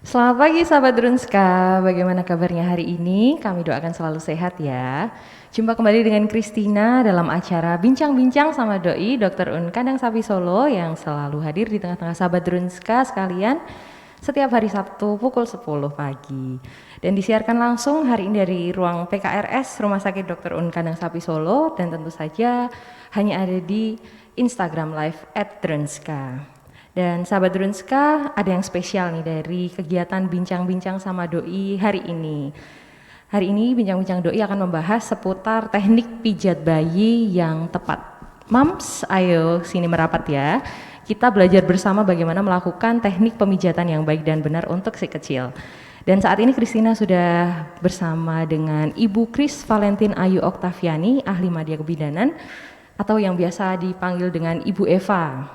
Selamat pagi sahabat Drunska, bagaimana kabarnya hari ini? Kami doakan selalu sehat ya. Jumpa kembali dengan Christina dalam acara Bincang-Bincang sama Doi Dr. Un Kandang Sapi Solo yang selalu hadir di tengah-tengah sahabat Drunska sekalian setiap hari Sabtu pukul 10 pagi. Dan disiarkan langsung hari ini dari ruang PKRS Rumah Sakit Dr. Un Kandang Sapi Solo dan tentu saja hanya ada di Instagram Live @drunska. Dan sahabat Drunska, ada yang spesial nih dari kegiatan Bincang-Bincang sama Doi hari ini. Hari ini Bincang-Bincang Doi akan membahas seputar teknik pijat bayi yang tepat. Mams, ayo sini merapat ya. Kita belajar bersama bagaimana melakukan teknik pemijatan yang baik dan benar untuk si kecil. Dan saat ini Christina sudah bersama dengan Ibu Kris Valentin Ayu Oktaviani, ahli media kebidanan, atau yang biasa dipanggil dengan Ibu Eva.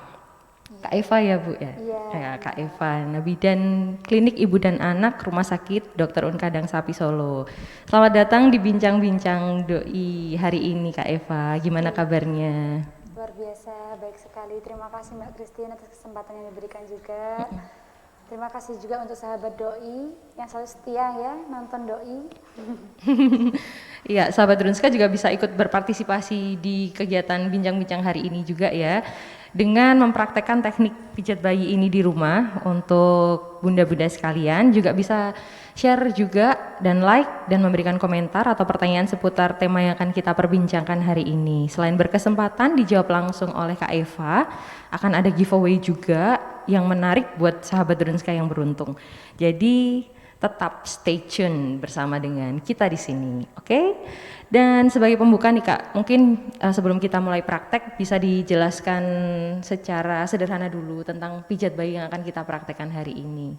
Kak Eva ya Bu ya? Iya. Ya, Kak Eva, bidan Klinik Ibu dan Anak Rumah Sakit Dr. Un Kandang Sapi Solo. Selamat datang di Bincang-Bincang Doi hari ini Kak Eva, gimana kabarnya? Luar biasa, baik sekali. Terima kasih Mbak Christine atas kesempatan yang diberikan juga. Terima kasih juga untuk sahabat Doi yang selalu setia ya nonton Doi. Iya, sahabat Drunska juga bisa ikut berpartisipasi di kegiatan Bincang-Bincang hari ini juga ya. Dengan mempraktekkan teknik pijat bayi ini di rumah untuk bunda-bunda sekalian, juga bisa share juga dan like dan memberikan komentar atau pertanyaan seputar tema yang akan kita perbincangkan hari ini. Selain berkesempatan dijawab langsung oleh Kak Eva, akan ada giveaway juga yang menarik buat sahabat Drunska yang beruntung. Jadi tetap stay tune bersama dengan kita di sini, oke? Dan sebagai pembuka nih Kak, mungkin sebelum kita mulai praktek bisa dijelaskan secara sederhana dulu tentang pijat bayi yang akan kita praktekkan hari ini.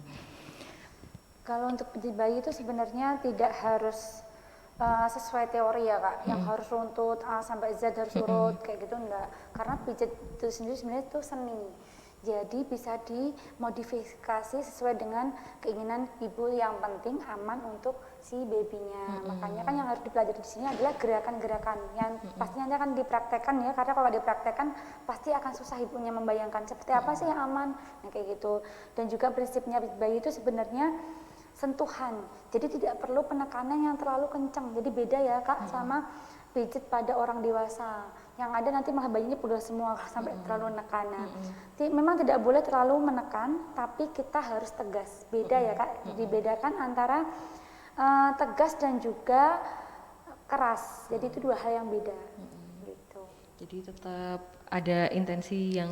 Kalau untuk pijat bayi itu sebenarnya tidak harus sesuai teori ya Kak, yang harus runtut A sampai Z harus urut kayak gitu enggak. Karena pijat itu sendiri sebenarnya itu seni. Jadi bisa dimodifikasi sesuai dengan keinginan ibu, yang penting aman untuk si babynya. Makanya kan yang harus dipelajari di sini adalah gerakan-gerakan yang pastinya nanti akan dipraktekkan ya, karena kalau dipraktekkan pasti akan susah ibunya membayangkan seperti apa sih yang aman, nah kayak gitu. Dan juga prinsipnya bayi itu sebenarnya sentuhan, jadi tidak perlu penekanan yang terlalu kencang. Jadi beda ya Kak sama pijit pada orang dewasa, yang ada nanti malah bayinya pegel semua sampai terlalu menekan. Memang tidak boleh terlalu menekan, tapi kita harus tegas. Beda ya Kak, dibedakan antara tegas dan juga keras. Jadi itu dua hal yang beda. Gitu. Jadi tetap ada intensi yang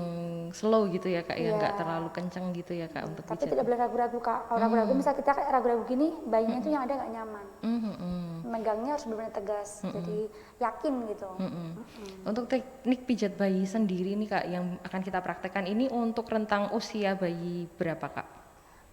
slow gitu ya Kak, ya nggak Iya. terlalu kencang gitu ya Kak untuk Tapi pijat. tidak boleh ragu-ragu Kak. Kalau ragu-ragu misal kita kayak ragu-ragu gini, bayinya itu yang ada nggak nyaman. Megangnya harus benar-benar tegas, jadi yakin gitu. Untuk teknik pijat bayi sendiri nih Kak yang akan kita praktekkan ini untuk rentang usia bayi berapa Kak?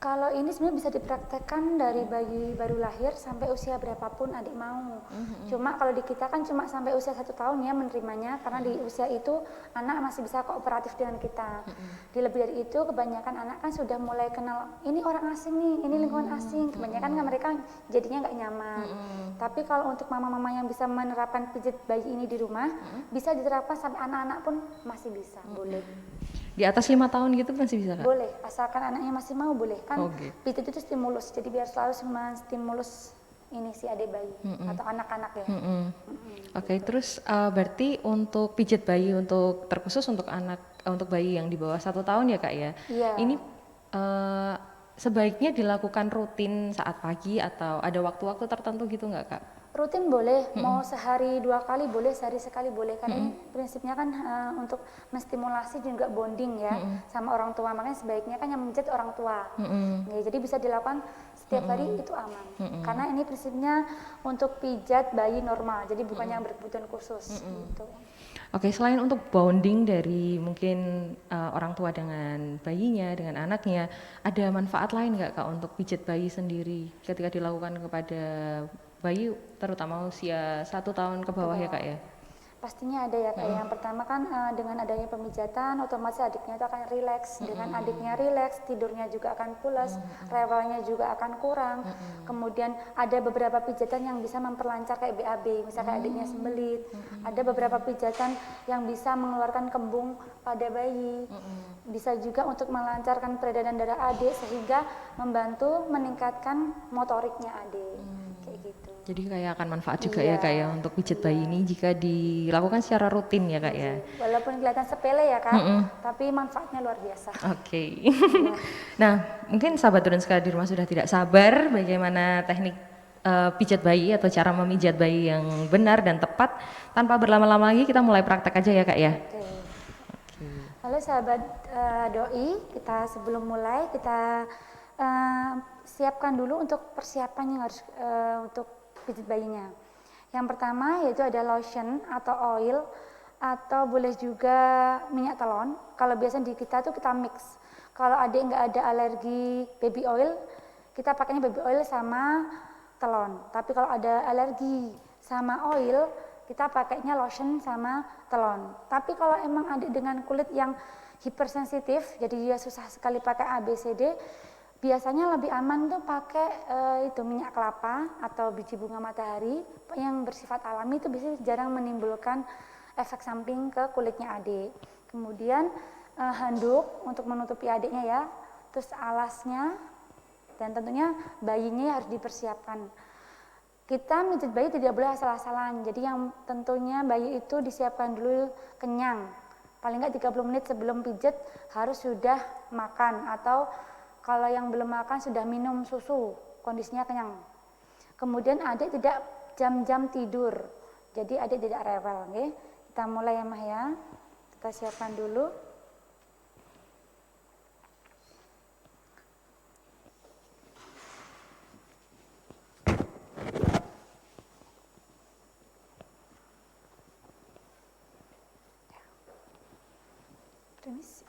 Kalau ini sebenarnya bisa dipraktekkan dari bayi baru lahir sampai usia berapapun adik mau. Cuma kalau di kita kan cuma sampai usia 1 tahun ya menerimanya, karena di usia itu anak masih bisa kooperatif dengan kita. Di lebih dari itu kebanyakan anak kan sudah mulai kenal ini orang asing nih, ini lingkungan asing. Kebanyakan kan mereka jadinya nggak nyaman. Tapi kalau untuk mama-mama yang bisa menerapkan pijat bayi ini di rumah, bisa diterapkan sampai anak-anak pun masih bisa, boleh. Di atas 5 tahun gitu masih bisa Kak? Boleh, asalkan anaknya masih mau boleh kan. Oke. Pijat itu stimulus, jadi biar selalu stimulus ini si adik bayi atau anak-anak ya. Oke, terus berarti untuk pijat bayi untuk terkhusus untuk anak untuk bayi yang di bawah 1 tahun ya Kak ya? Iya. Ini sebaiknya dilakukan rutin saat pagi atau ada waktu-waktu tertentu gitu nggak Kak? Rutin boleh, mau sehari 2 kali boleh, sehari sekali boleh. Karena ini prinsipnya kan untuk menstimulasi juga bonding ya sama orang tua. Makanya sebaiknya kan yang menjadi orang tua. Ya, jadi bisa dilakukan setiap hari itu aman. Karena ini prinsipnya untuk pijat bayi normal, jadi bukan yang berkebutuhan khusus. Gitu. Oke, selain untuk bonding dari mungkin orang tua dengan bayinya, dengan anaknya, ada manfaat lain nggak Kak untuk pijat bayi sendiri ketika dilakukan kepada bayi terutama usia 1 tahun ke bawah ya Kak ya? Pastinya ada ya Kak. Yang pertama kan dengan adanya pemijatan otomatis adiknya itu akan rileks. Dengan adiknya rileks, tidurnya juga akan pulas, rewelnya juga akan kurang. Kemudian ada beberapa pijatan yang bisa memperlancar kayak BAB, misalnya adiknya sembelit. Ada beberapa pijatan yang bisa mengeluarkan kembung pada bayi. Bisa juga untuk melancarkan peredaran darah adik sehingga membantu meningkatkan motoriknya adik. Kayak gitu. Jadi kayak akan manfaat juga ya Kak ya untuk pijat bayi ini jika dilakukan secara rutin ya Kak ya. Walaupun kelihatan sepele ya Kak, tapi manfaatnya luar biasa. Oke. Nah, mungkin sahabat Drunska di rumah sudah tidak sabar bagaimana teknik pijat bayi atau cara memijat bayi yang benar dan tepat. Tanpa berlama-lama lagi kita mulai praktek aja ya Kak ya. Oke. Lalu sahabat doi, kita sebelum mulai kita siapkan dulu untuk persiapan yang harus untuk pijat bayinya. Yang pertama yaitu ada lotion atau oil atau boleh juga minyak telon. Kalau biasanya di kita tuh kita mix. Kalau adik nggak ada alergi baby oil, kita pakainya baby oil sama telon. Tapi kalau ada alergi sama oil, kita pakainya lotion sama telon. Tapi kalau emang adik dengan kulit yang hipersensitif, jadi dia susah sekali pakai ABCD, biasanya lebih aman tuh pakai itu minyak kelapa atau biji bunga matahari yang bersifat alami, itu biasanya jarang menimbulkan efek samping ke kulitnya adik. Kemudian handuk untuk menutupi adiknya ya, terus alasnya, dan tentunya bayinya harus dipersiapkan. Kita mijit bayi tidak boleh asal-asalan, jadi yang tentunya bayi itu disiapkan dulu kenyang. Paling nggak 30 menit sebelum pijat harus sudah makan, atau kalau yang belum makan sudah minum susu, kondisinya kenyang. Kemudian adik tidak jam-jam tidur, jadi adik tidak rewel. Okay? Kita mulai ya Mah ya, kita siapkan dulu. Permisi.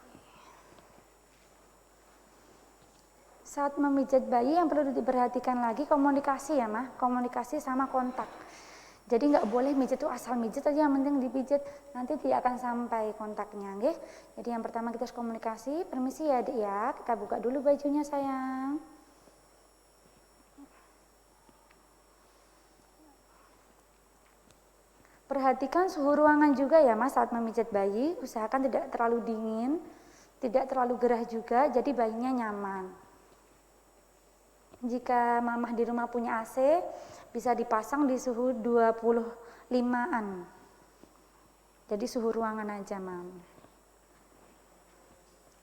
Saat memijat bayi yang perlu diperhatikan lagi komunikasi ya Mah, komunikasi sama kontak. Jadi nggak boleh mijat tuh asal mijat aja, yang penting dipijat, nanti tidak akan sampai kontaknya, nggih. Jadi yang pertama kita harus komunikasi. Permisi ya Adik ya, kita buka dulu bajunya sayang. Perhatikan suhu ruangan juga ya Mas saat memijat bayi, usahakan tidak terlalu dingin, tidak terlalu gerah juga, jadi bayinya nyaman. Jika mamah di rumah punya AC, bisa dipasang di suhu 25-an. Jadi suhu ruangan aja, Mam.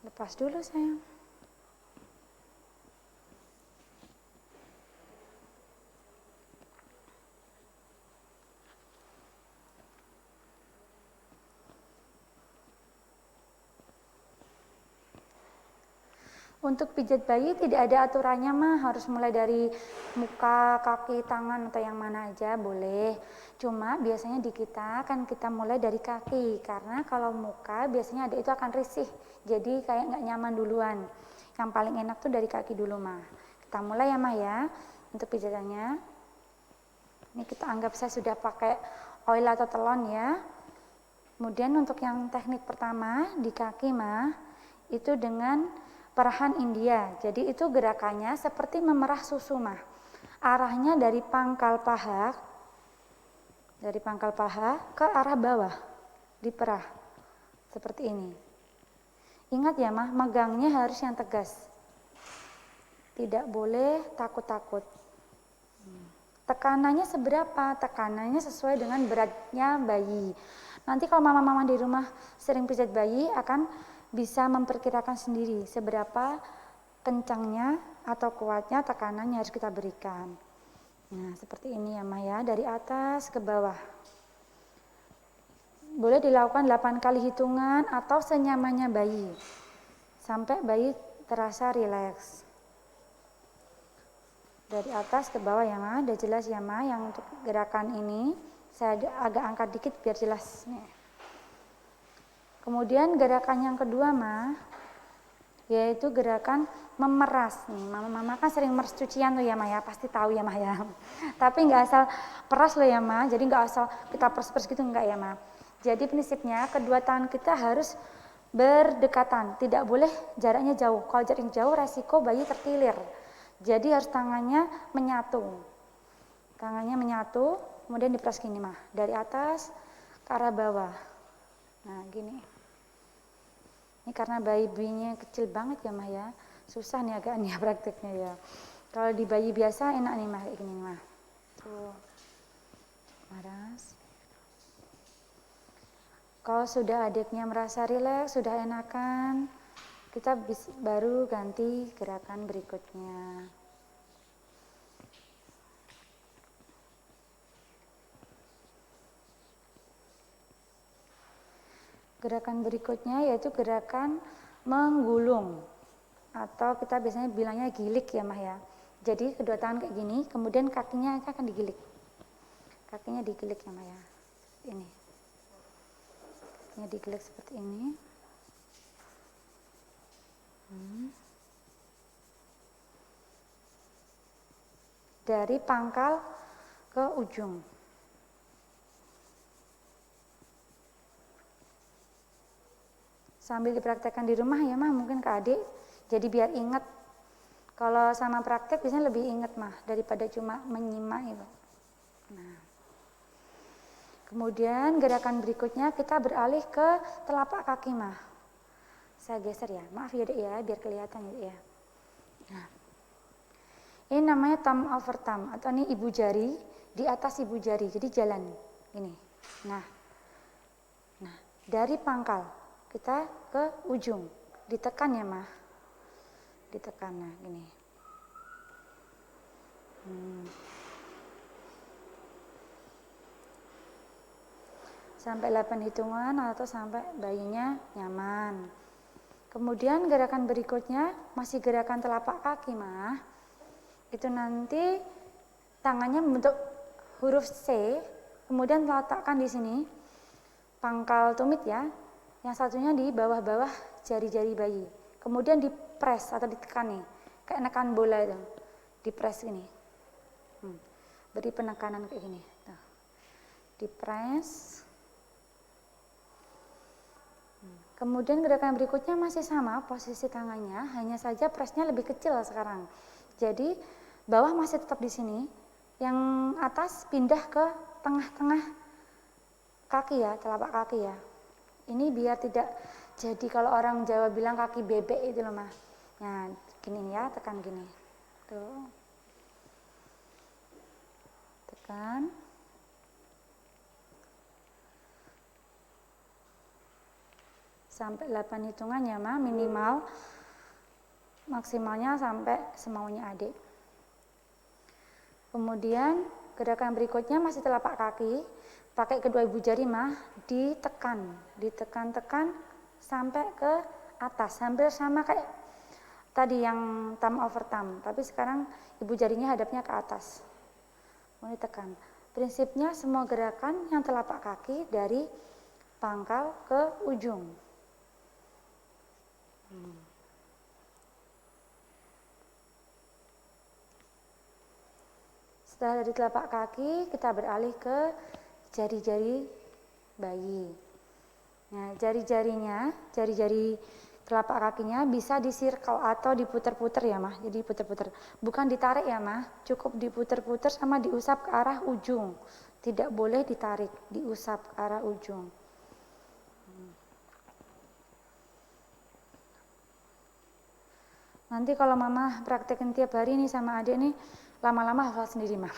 Lepas dulu sayang. Untuk pijat bayi tidak ada aturannya mah, harus mulai dari muka, kaki, tangan atau yang mana aja boleh. Cuma biasanya di kita kan kita mulai dari kaki, karena kalau muka biasanya ada itu akan risih, jadi kayak nggak nyaman duluan. Yang paling enak tuh dari kaki dulu mah. Kita mulai ya mah ya untuk pijatannya. Ini kita anggap saya sudah pakai oil atau telon ya. Kemudian untuk yang teknik pertama di kaki mah itu dengan perahan India. Jadi itu gerakannya seperti memerah susu mah. Arahnya dari pangkal paha ke arah bawah, diperah seperti ini. Ingat ya mah, megangnya harus yang tegas. Tidak boleh takut-takut. Tekanannya seberapa? Tekanannya sesuai dengan beratnya bayi. Nanti kalau mama-mama di rumah sering pijat bayi akan bisa memperkirakan sendiri seberapa kencangnya atau kuatnya tekanan yang harus kita berikan. Nah, seperti ini ya Maya, dari atas ke bawah. Boleh dilakukan 8 kali hitungan atau senyamannya bayi, sampai bayi terasa rileks. Dari atas ke bawah ya Ma, udah jelas ya Ma, yang untuk gerakan ini saya agak angkat dikit biar jelas nih. Kemudian gerakan yang kedua mah, yaitu gerakan memeras nih. Mama kan sering meres cucian tuh ya Ma ya, pasti tahu ya Ma ya. Tapi nggak asal peras loh ya Ma, jadi nggak asal kita peras-peras gitu, enggak ya Ma. Jadi prinsipnya kedua tangan kita harus berdekatan, tidak boleh jaraknya jauh. Kalau jaraknya jauh resiko bayi terkilir. Jadi harus tangannya menyatu. Tangannya menyatu, kemudian dipres gini mah, dari atas ke arah bawah. Nah, gini. Ini karena bayinya kecil banget ya mah ya. Susah nih agak nih prakteknya ya. Kalau di bayi biasa enak nih mah kayak gini mah. Tuh. Maras. Kalau sudah adiknya merasa rileks, sudah enakan, kita baru ganti gerakan berikutnya. Gerakan berikutnya yaitu gerakan menggulung atau kita biasanya bilangnya gilik ya mah ya. Jadi kedua tangan kayak gini, kemudian kakinya akan digilik. Kakinya digilik ya mah ya. Ini. Kakinya digilik seperti ini. Dari pangkal ke ujung. Sambil dipraktekkan di rumah ya mah, mungkin ke adik. Jadi biar ingat. Kalau sama praktek biasanya lebih ingat mah daripada cuma menyimak itu. Nah. Kemudian gerakan berikutnya kita beralih ke telapak kaki mah. Saya geser ya. Maaf ya Dek ya, biar kelihatan ya. Nah. Ini namanya thumb over thumb atau ini ibu jari di atas ibu jari. Jadi jalan ini. Nah, dari pangkal kita ke ujung, ditekan ya mah, ditekan nah gini. Sampai 8 hitungan atau sampai bayinya nyaman. Kemudian gerakan berikutnya masih gerakan telapak kaki mah. Itu nanti tangannya membentuk huruf C, kemudian letakkan di sini pangkal tumit ya. Yang satunya di bawah-bawah jari-jari bayi. Kemudian dipres atau ditekan nih, kayak nekan bola itu. Dipres gini. Beri penekanan kayak gini. Tuh. Dipres. Kemudian gerakan berikutnya masih sama posisi tangannya, hanya saja presnya lebih kecil sekarang. Jadi bawah masih tetap di sini, yang atas pindah ke tengah-tengah kaki ya, telapak kaki ya. Ini biar tidak jadi kalau orang Jawa bilang kaki bebek itu loh mah. Nah, gini ya, tekan gini. Tuh. Tekan. Sampai 8 hitungan ya mah minimal. Maksimalnya sampai semaunya adik. Kemudian gerakan berikutnya masih telapak kaki, pakai kedua ibu jari mah ditekan sampai ke atas, hampir sama kayak tadi yang thumb over thumb, tapi sekarang ibu jarinya hadapnya ke atas. Mau ditekan. Prinsipnya semua gerakan yang telapak kaki dari pangkal ke ujung. Setelah dari telapak kaki, kita beralih ke jari-jari bayi. Nah, jari-jari telapak kakinya bisa di-circle atau diputer-puter ya mah. Jadi puter-puter. Bukan ditarik ya mah, cukup diputer-puter sama diusap ke arah ujung. Tidak boleh ditarik, diusap ke arah ujung. Nanti kalau mama praktekin tiap hari nih sama adik nih, lama-lama hafal sendiri mah.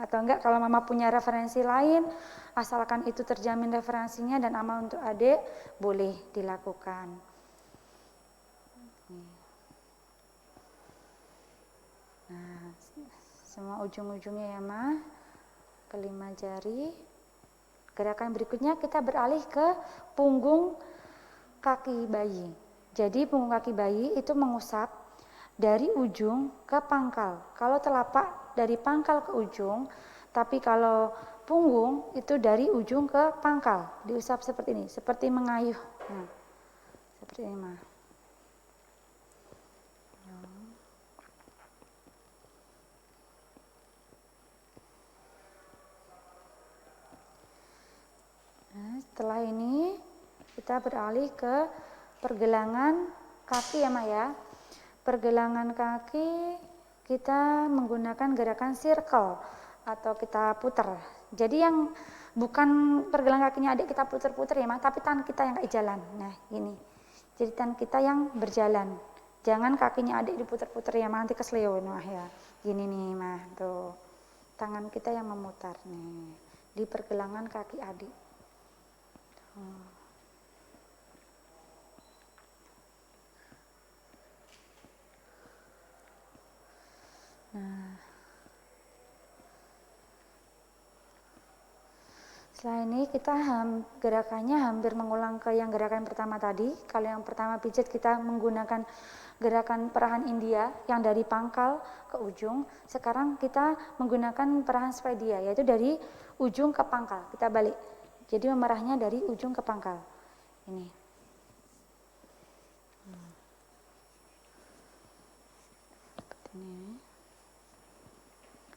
Atau enggak kalau mama punya referensi lain, asalkan itu terjamin referensinya dan amal untuk adik, boleh dilakukan. Nah, semua ujung-ujungnya ya mah, kelima jari. Gerakan berikutnya kita beralih ke punggung kaki bayi. Jadi punggung kaki bayi itu mengusap dari ujung ke pangkal. Kalau telapak dari pangkal ke ujung, tapi kalau punggung itu dari ujung ke pangkal. Diusap seperti ini, seperti mengayuh. Nah, seperti ini mah. Nah, setelah ini kita beralih ke pergelangan kaki ya, Ma ya. Pergelangan kaki kita menggunakan gerakan circle atau kita puter. Jadi yang bukan pergelangan kakinya adik kita puter-puter ya, Ma, tapi tangan kita yang kayak jalan. Nah, ini. Jadi tangan kita yang berjalan. Jangan kakinya adik diputer-puter ya, Ma, nanti kesleo Mah ya. Gini nih, Mah, tuh. Tangan kita yang memutar nih di pergelangan kaki adik. Nah, setelah ini kita gerakannya hampir mengulang ke yang gerakan pertama tadi. Kalau yang pertama pijat kita menggunakan gerakan perahan India yang dari pangkal ke ujung. Sekarang kita menggunakan perahan Swedia, yaitu dari ujung ke pangkal. Kita balik. Jadi memerahnya dari ujung ke pangkal. Ini. Seperti ini.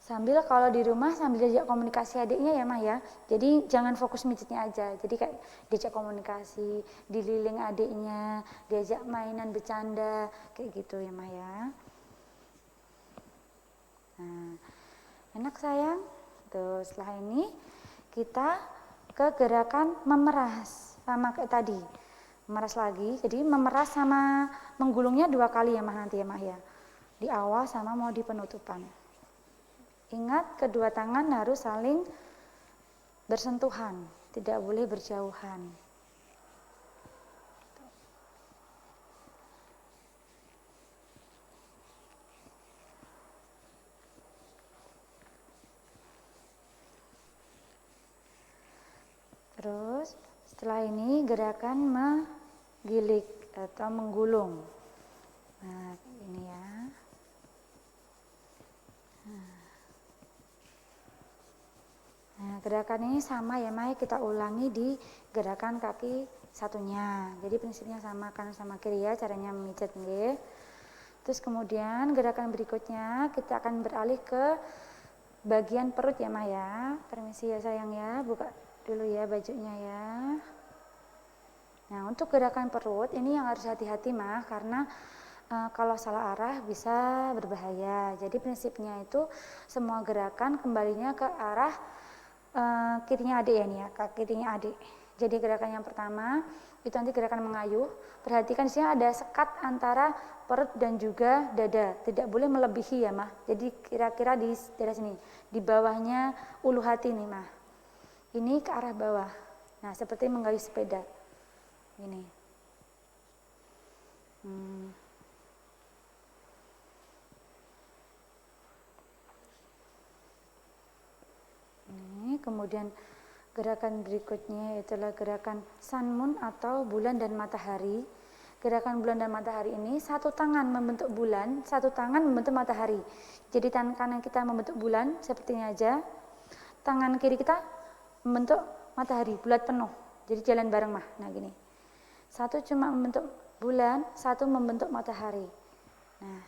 Sambil kalau di rumah sambil diajak komunikasi adiknya ya, Mah ya. Jadi jangan fokus mijitnya aja. Jadi kayak diajak komunikasi, dililing adiknya, diajak mainan bercanda, kayak gitu ya, Mah ya. Nah, enak sayang. Tuh, setelah ini kita ke gerakan memeras sama kayak tadi. Memeras lagi. Jadi memeras sama menggulungnya 2 kali ya, Mah, nanti ya, Mah ya. Di awal sama mau di penutupan. Ingat, kedua tangan harus saling bersentuhan, tidak boleh berjauhan. Terus, setelah ini gerakan menggilik atau menggulung. Nah, ini ya. Nah, gerakan ini sama ya, Mai, kita ulangi di gerakan kaki satunya. Jadi prinsipnya sama, kanan sama kiri ya, caranya memijat nggih. Terus kemudian gerakan berikutnya kita akan beralih ke bagian perut ya, Mai ya. Permisi ya sayang ya, buka dulu ya bajunya ya. Nah, untuk gerakan perut ini yang harus hati-hati, Mah, karena kalau salah arah bisa berbahaya. Jadi prinsipnya itu semua gerakan kembalinya ke arah kirinya adik ya nih ya, ke kirinya adik. Jadi gerakan yang pertama itu nanti gerakan mengayuh. Perhatikan di sini ada sekat antara perut dan juga dada. Tidak boleh melebihi ya, Mah. Jadi kira-kira di daerah sini, di bawahnya ulu hati nih, Mah. Ini ke arah bawah. Nah, seperti mengayuh sepeda. Ini. Kemudian gerakan berikutnya adalah gerakan sun moon atau bulan dan matahari. Gerakan bulan dan matahari ini satu tangan membentuk bulan, satu tangan membentuk matahari. Jadi tangan kanan kita membentuk bulan seperti ini aja. Tangan kiri kita membentuk matahari, bulat penuh. Jadi jalan bareng, Mah. Nah, gini. Satu cuma membentuk bulan, satu membentuk matahari. Nah,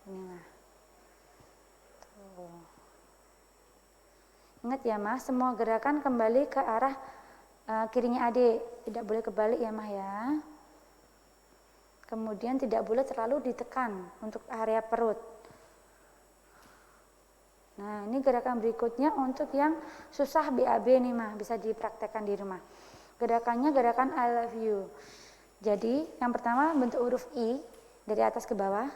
ini, Mah. Tuh. Ingat ya, Mah, semua gerakan kembali ke arah kirinya adik. Tidak boleh kebalik ya, Mah ya. Kemudian tidak boleh terlalu ditekan untuk area perut. Nah, ini gerakan berikutnya untuk yang susah BAB nih, Mah, bisa dipraktekkan di rumah. Gerakannya gerakan I love you. Jadi, yang pertama bentuk huruf I dari atas ke bawah.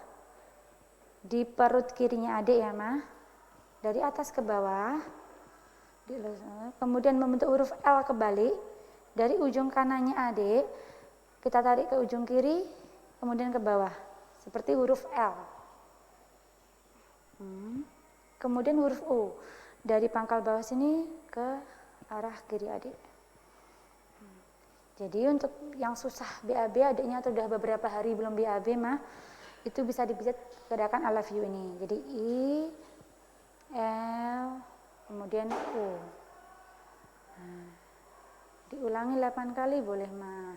Di perut kirinya adik ya, Mah. Dari atas ke bawah. Kemudian membentuk huruf L kebalik. Dari ujung kanannya adik, kita tarik ke ujung kiri, kemudian ke bawah. Seperti huruf L. Kemudian huruf U. Dari pangkal bawah sini ke arah kiri adik. Jadi untuk yang susah BAB adiknya atau sudah beberapa hari belum BAB, Mah, itu bisa dipijat gerakan I love you ini. Jadi I, L, kemudian U. Nah, diulangi 8 kali boleh, Mah.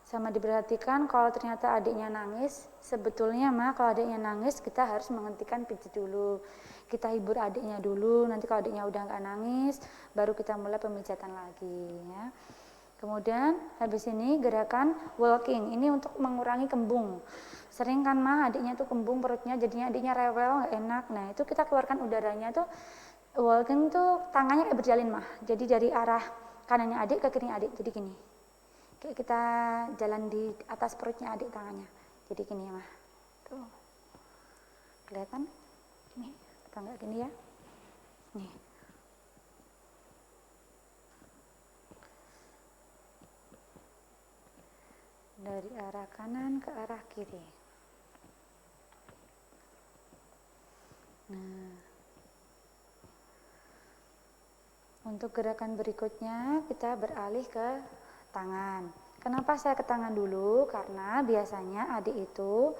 Sama diperhatikan kalau ternyata adiknya nangis, sebetulnya mah kalau adiknya nangis kita harus menghentikan pijit dulu. Kita hibur adiknya dulu, nanti kalau adiknya udah nggak nangis, baru kita mulai pemijatan lagi ya. Kemudian habis ini gerakan walking, ini untuk mengurangi kembung. Sering kan mah adiknya tuh kembung perutnya, jadinya adiknya rewel, nggak enak. Nah itu kita keluarkan udaranya tuh, walking tuh tangannya kayak berjalin mah. Jadi dari arah kanannya adik ke kirinya adik, jadi gini. Kayak kita jalan di atas perutnya adik tangannya, jadi gini ya mah. Tuh, kelihatan? Nih, atau enggak gini ya? Nih. Dari arah kanan ke arah kiri. Nah, untuk gerakan berikutnya kita beralih ke tangan. Kenapa saya ke tangan dulu? Karena biasanya adik itu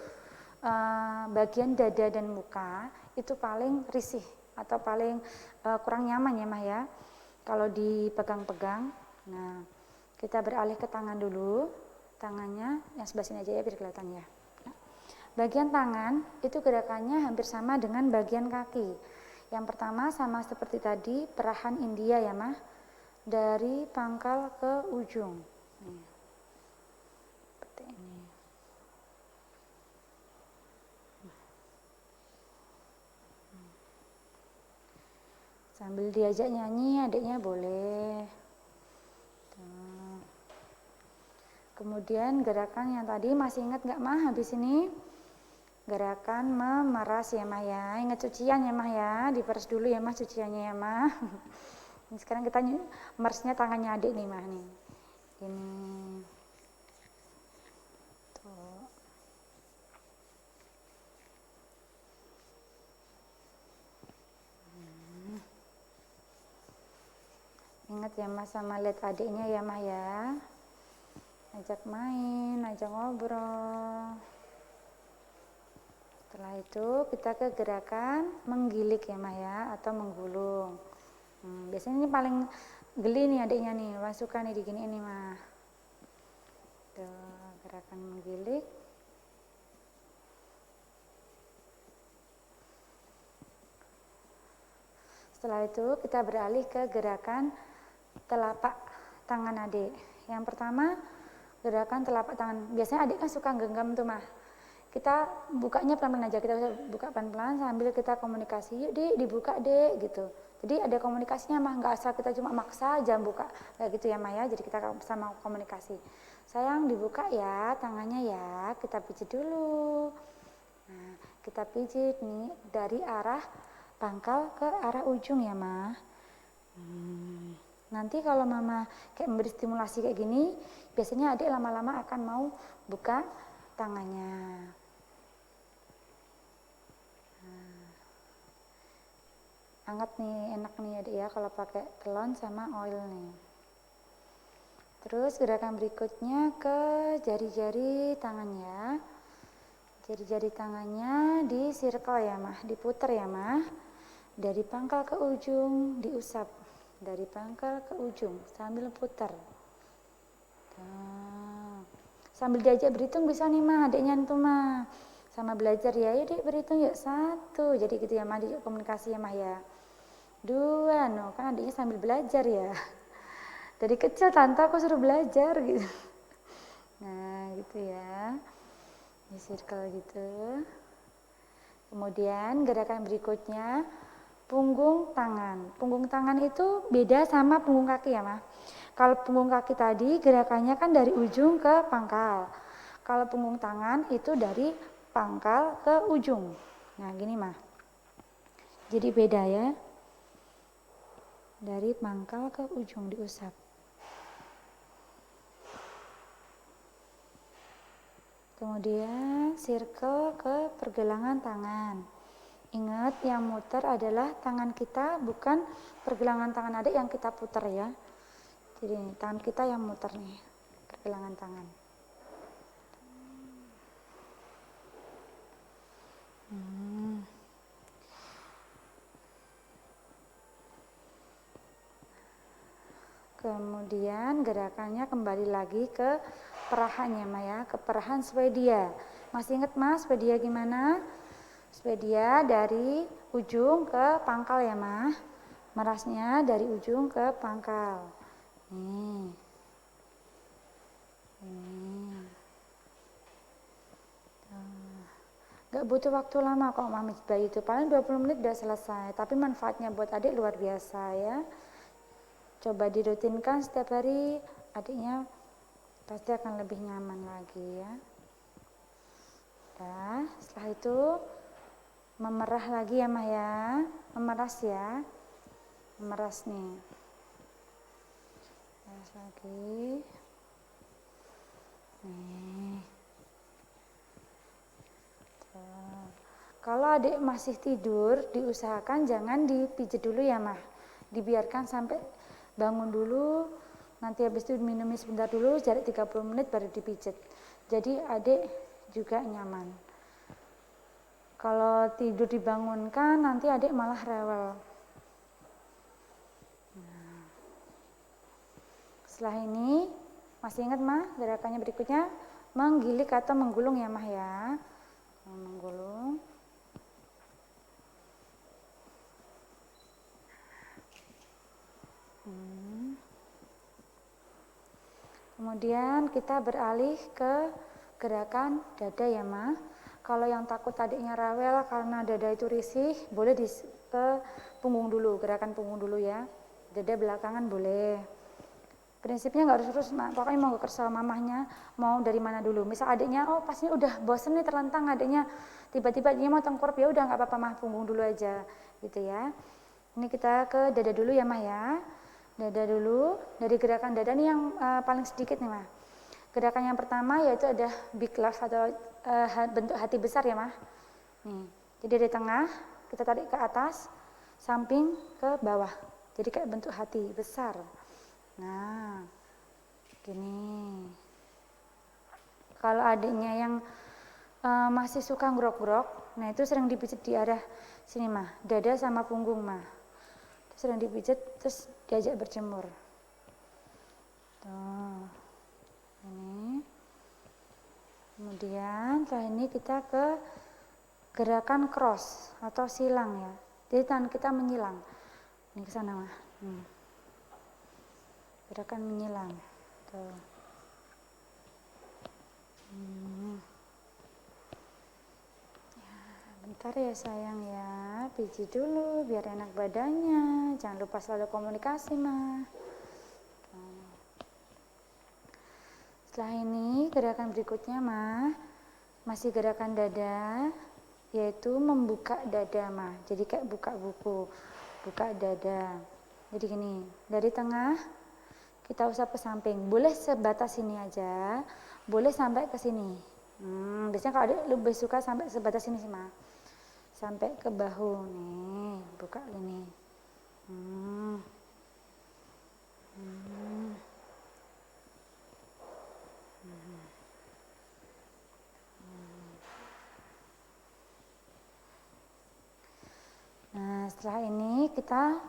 bagian dada dan muka itu paling risih atau paling kurang nyaman ya mah ya kalau dipegang-pegang. Nah, kita beralih ke tangan dulu. Tangannya yang sebelah sini aja ya biar kelihatan ya. Nah, bagian tangan itu gerakannya hampir sama dengan bagian kaki. Yang pertama sama seperti tadi, perahan India ya mah, dari pangkal ke ujung. Nih, seperti ini. Sambil diajak nyanyi adiknya boleh. Tuh. Kemudian gerakan yang tadi masih ingat nggak mah habis ini? Gerakan memeras ya mah ya. Ingat cucian ya mah ya, diperas dulu ya mah cuciannya ya mah. Ini sekarang kita meresnya tangannya adik nih mah nih. Ini. Tuh. Ingat ya mah sama lihat adiknya ya mah ya. Ajak main, ajak ngobrol. Setelah itu kita ke gerakan menggilik ya mah ya, atau menggulung. Biasanya ini paling geli nih adiknya nih, suka nih diginiin nih mah. Tuh, gerakan menggilik. Setelah itu kita beralih ke gerakan telapak tangan adik. Yang pertama gerakan telapak tangan. Biasanya adik kan suka genggam tuh mah. Kita bukanya pelan-pelan aja, kita buka pelan-pelan sambil kita komunikasi, yuk dek dibuka dek gitu. Jadi ada komunikasinya mah, nggak asal kita cuma maksa aja buka kayak gitu ya Maya. Jadi kita sama komunikasi, sayang dibuka ya tangannya ya, kita pijit dulu. Nah, kita pijit nih dari arah pangkal ke arah ujung ya mah. Nanti kalau mama kayak memberi stimulasi kayak gini, biasanya adik lama-lama akan mau buka tangannya. Anget nih, enak nih adik ya kalau pakai telon sama oil nih. Terus gerakan berikutnya ke jari-jari tangannya. Jari-jari tangannya di circle ya mah, diputer ya mah. Dari pangkal ke ujung diusap. Dari pangkal ke ujung sambil putar. Nah, sambil diajak berhitung bisa nih mah adiknya tuh mah. Sama belajar ya, yuk dek berhitung yuk 1. Jadi gitu ya mah, diajak komunikasi ya mah ya. 2, no kan adiknya sambil belajar ya. Dari kecil tante aku suruh belajar gitu. Nah gitu ya, di circle gitu. Kemudian gerakan berikutnya punggung tangan. Punggung tangan itu beda sama punggung kaki ya mah. Kalau punggung kaki tadi gerakannya kan dari ujung ke pangkal. Kalau punggung tangan itu dari pangkal ke ujung. Nah gini mah. Jadi beda ya. Dari pangkal ke ujung diusap. Kemudian circle ke pergelangan tangan. Ingat yang muter adalah tangan kita, bukan pergelangan tangan adik yang kita putar ya. Jadi tangan kita yang muter nih, pergelangan tangan. Kemudian gerakannya kembali lagi ke perahannya mah ya, ke perahan Swedia. Masih ingat mas Swedia gimana? Swedia dari ujung ke pangkal ya mah. Merasnya dari ujung ke pangkal. Nih. Ini. Gak butuh waktu lama kok mami bayi itu, paling 20 menit udah selesai. Tapi manfaatnya buat adik luar biasa ya. Coba dirutinkan setiap hari, adiknya pasti akan lebih nyaman lagi ya. Nah, setelah itu memerah lagi ya mah ya, memeras ya, memeras nih. Memeras lagi. Nih. Tuh. Kalau adik masih tidur, diusahakan jangan dipijit dulu ya mah, dibiarkan sampai bangun dulu. Nanti habis itu minumnya sebentar dulu, jarak 30 menit baru dipijit. Jadi adik juga nyaman. Kalau tidur dibangunkan nanti adik malah rewel. Nah. Setelah ini masih ingat mah gerakannya berikutnya menggilik atau menggulung ya mah ya. Menggulung. Kemudian kita beralih ke gerakan dada ya mah. Kalau yang takut adiknya rewel karena dada itu risih, boleh ke punggung dulu, gerakan punggung dulu ya. Dada belakangan boleh. Prinsipnya nggak harus terus, pokoknya mau ke sama mamahnya, mau dari mana dulu. Misal adiknya, oh pas ini udah bosen nih terlentang adiknya, tiba-tiba dia mau tengkurap, ya udah nggak apa-apa mah, punggung dulu aja, gitu ya. Ini kita ke dada dulu ya mah ya. Dada dulu, dari gerakan dada nih yang paling sedikit nih mah. Gerakan yang pertama yaitu ada big love atau bentuk hati besar ya mah. Nih, jadi dari tengah kita tarik ke atas, samping ke bawah. Jadi kayak bentuk hati besar. Nah, gini. Kalau adiknya yang masih suka ngerok-ngerok, nah itu sering dipijit di arah sini mah, dada sama punggung mah. Sering dipijit terus diajak berjemur. Tuh. Ini. Kemudian setelah ini kita ke gerakan cross atau silang ya. Jadi tangan kita menyilang. Ini ke sana mah. Gerakan menyilang. Tuh. Bentar ya sayang ya, pijit dulu biar enak badannya. Jangan lupa selalu komunikasi mah. Setelah ini gerakan berikutnya mah masih gerakan dada, yaitu membuka dada mah. Jadi kayak buka buku, buka dada. Jadi gini, dari tengah kita usap ke samping. Boleh sebatas sini aja, boleh sampai ke sini. Biasanya kalau adik lebih suka sampai sebatas sini sih mah. Sampai ke bahu nih, buka ini. Nah, setelah ini kita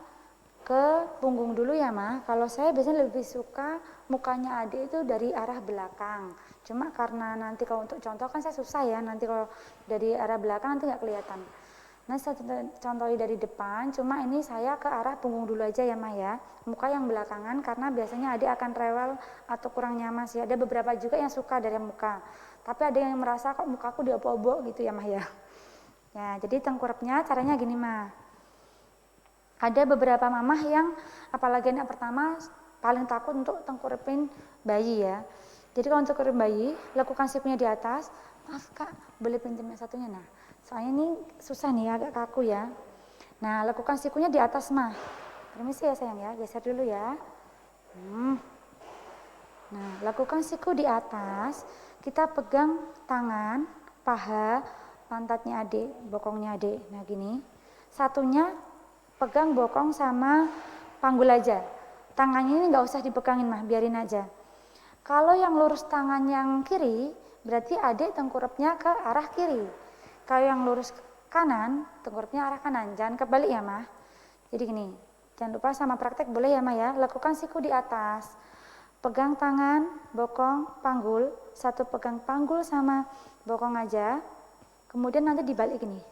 ke punggung dulu ya mah. Kalau saya biasanya lebih suka mukanya adik itu dari arah belakang. Cuma karena nanti kalau untuk contoh kan saya susah ya, nanti kalau dari arah belakang nanti nggak kelihatan. Nah, saya contohi dari depan, cuma ini saya ke arah punggung dulu aja ya mah ya. Muka yang belakangan karena biasanya adik akan rewel atau kurang nyaman sih. Ada beberapa juga yang suka dari muka. Tapi ada yang merasa kok mukaku diobok-obok gitu ya mah ya. Ya, jadi tengkurapnya caranya gini mah. Ada beberapa mamah yang apalagi anak pertama paling takut untuk tengkurapin bayi ya. Jadi kalau untuk tengkurapin bayi, lakukan sikunya di atas. Maaf kak, boleh pinjam yang satunya nah. Soalnya ini susah nih agak kaku ya. Nah, lakukan sikunya di atas mah. Permisi ya sayang ya, geser dulu ya. Nah, lakukan siku di atas. Kita pegang tangan, paha, pantatnya adik, bokongnya adik. Nah gini, satunya pegang bokong sama panggul aja. Tangannya ini nggak usah dipegangin mah, biarin aja. Kalau yang lurus tangan yang kiri, berarti adik tengkurapnya ke arah kiri. Kalau yang lurus kanan, tengkurapnya arah kanan. Jangan kebalik ya mah. Jadi gini, jangan lupa sama praktek boleh ya mah ya. Lakukan siku di atas. pegang tangan, bokong, panggul, satu pegang panggul sama bokong aja, kemudian nanti dibalik gini.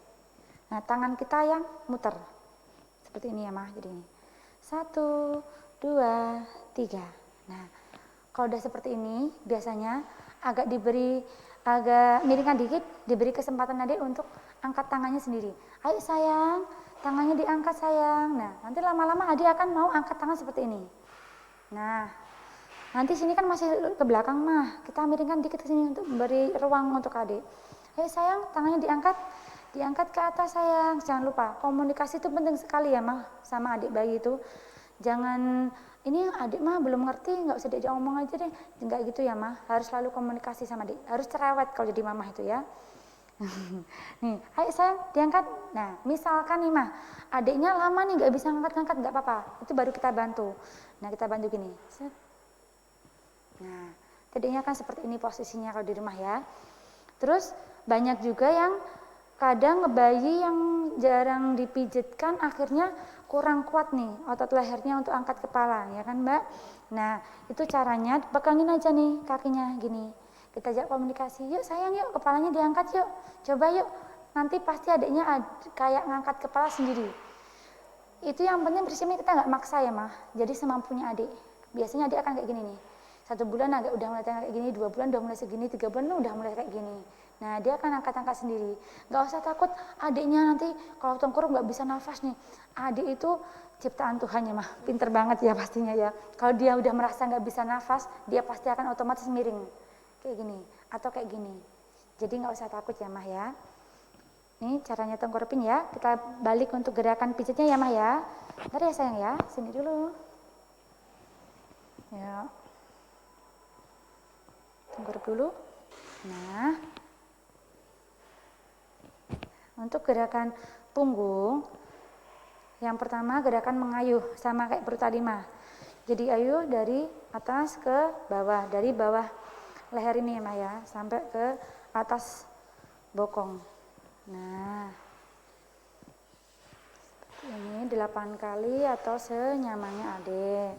Nah, tangan kita yang muter, seperti ini ya mah, jadi ini. 1, 2, 3. Nah, kalau udah seperti ini, biasanya agak miringkan dikit, diberi kesempatan adik untuk angkat tangannya sendiri. Ayo sayang, tangannya diangkat sayang. Nah, nanti lama-lama adik akan mau angkat tangan seperti ini. Nah, nanti sini kan masih ke belakang mah, kita miringkan dikit ke sini untuk beri ruang untuk adik. Ayo sayang, tangannya diangkat ke atas sayang. Jangan lupa, komunikasi itu penting sekali ya mah sama adik bayi itu. Jangan, ini adik mah belum ngerti, nggak usah diajak ngomong aja deh. Enggak gitu ya mah, harus selalu komunikasi sama adik. Harus cerewet kalau jadi mamah itu ya. Nih, ayo sayang diangkat. Nah, misalkan nih mah, adiknya lama nih nggak bisa ngangkat-ngangkat, nggak apa-apa. Itu baru kita bantu. Nah, kita bantu gini. Nah, adiknya kan seperti ini posisinya kalau di rumah ya. Terus banyak juga yang kadang bayi yang jarang dipijitkan akhirnya kurang kuat nih otot lehernya untuk angkat kepala, ya kan Mbak? Nah, itu caranya pegangin aja nih kakinya gini. Kita ajak komunikasi, yuk sayang yuk kepalanya diangkat yuk, coba yuk. Nanti pasti adiknya kayak ngangkat kepala sendiri. Itu yang penting prinsipnya kita nggak maksa ya mah, jadi semampunya adik. Biasanya adik akan kayak gini nih. 1 bulan agak udah mulai kayak gini, 2 bulan udah mulai segini, 3 bulan udah mulai kayak gini. Nah, dia akan angkat-angkat sendiri. Gak usah takut adiknya nanti kalau tengkurap gak bisa nafas nih. Adik itu ciptaan Tuhan ya mah, pinter banget ya pastinya ya. Kalau dia udah merasa gak bisa nafas, dia pasti akan otomatis miring. Kayak gini, atau kayak gini. Jadi gak usah takut ya mah ya. Ini caranya tengkurapin ya. Kita balik untuk gerakan pijitnya ya mah ya. Bentar ya sayang ya, sini dulu. Ya. Tengkurap dulu. Nah, untuk gerakan punggung, yang pertama gerakan mengayuh, sama kayak perut tadi mah. Jadi ayuh dari atas ke bawah, dari bawah leher ini ya mah ya, sampai ke atas bokong. Nah, ini 8 kali atau senyamannya adik.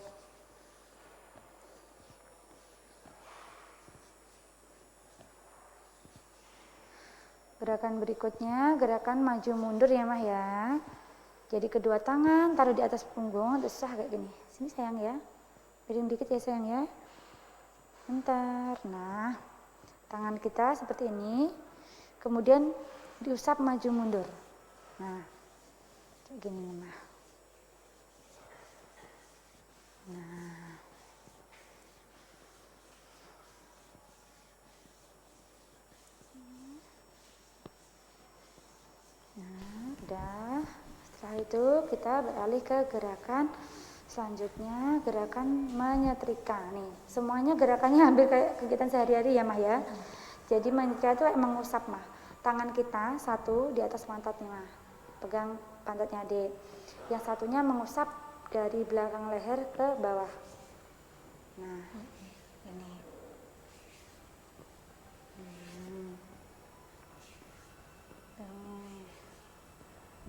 Gerakan berikutnya, gerakan maju mundur ya mah ya. Jadi kedua tangan taruh di atas punggung, terus kayak gini. Sini sayang ya, miring dikit ya sayang ya. Bentar, nah tangan kita seperti ini. Kemudian diusap maju mundur. Nah, kayak gini nih mah. Nah, udah. Setelah itu kita beralih ke gerakan selanjutnya, gerakan menyetrika nih. Semuanya gerakannya hampir kayak kegiatan sehari-hari ya mah ya. Jadi menyetrika itu kayak mengusap mah. Tangan kita satu di atas pantatnya mah. Pegang pantatnya adik. Yang satunya mengusap dari belakang leher ke bawah. Nah, ini.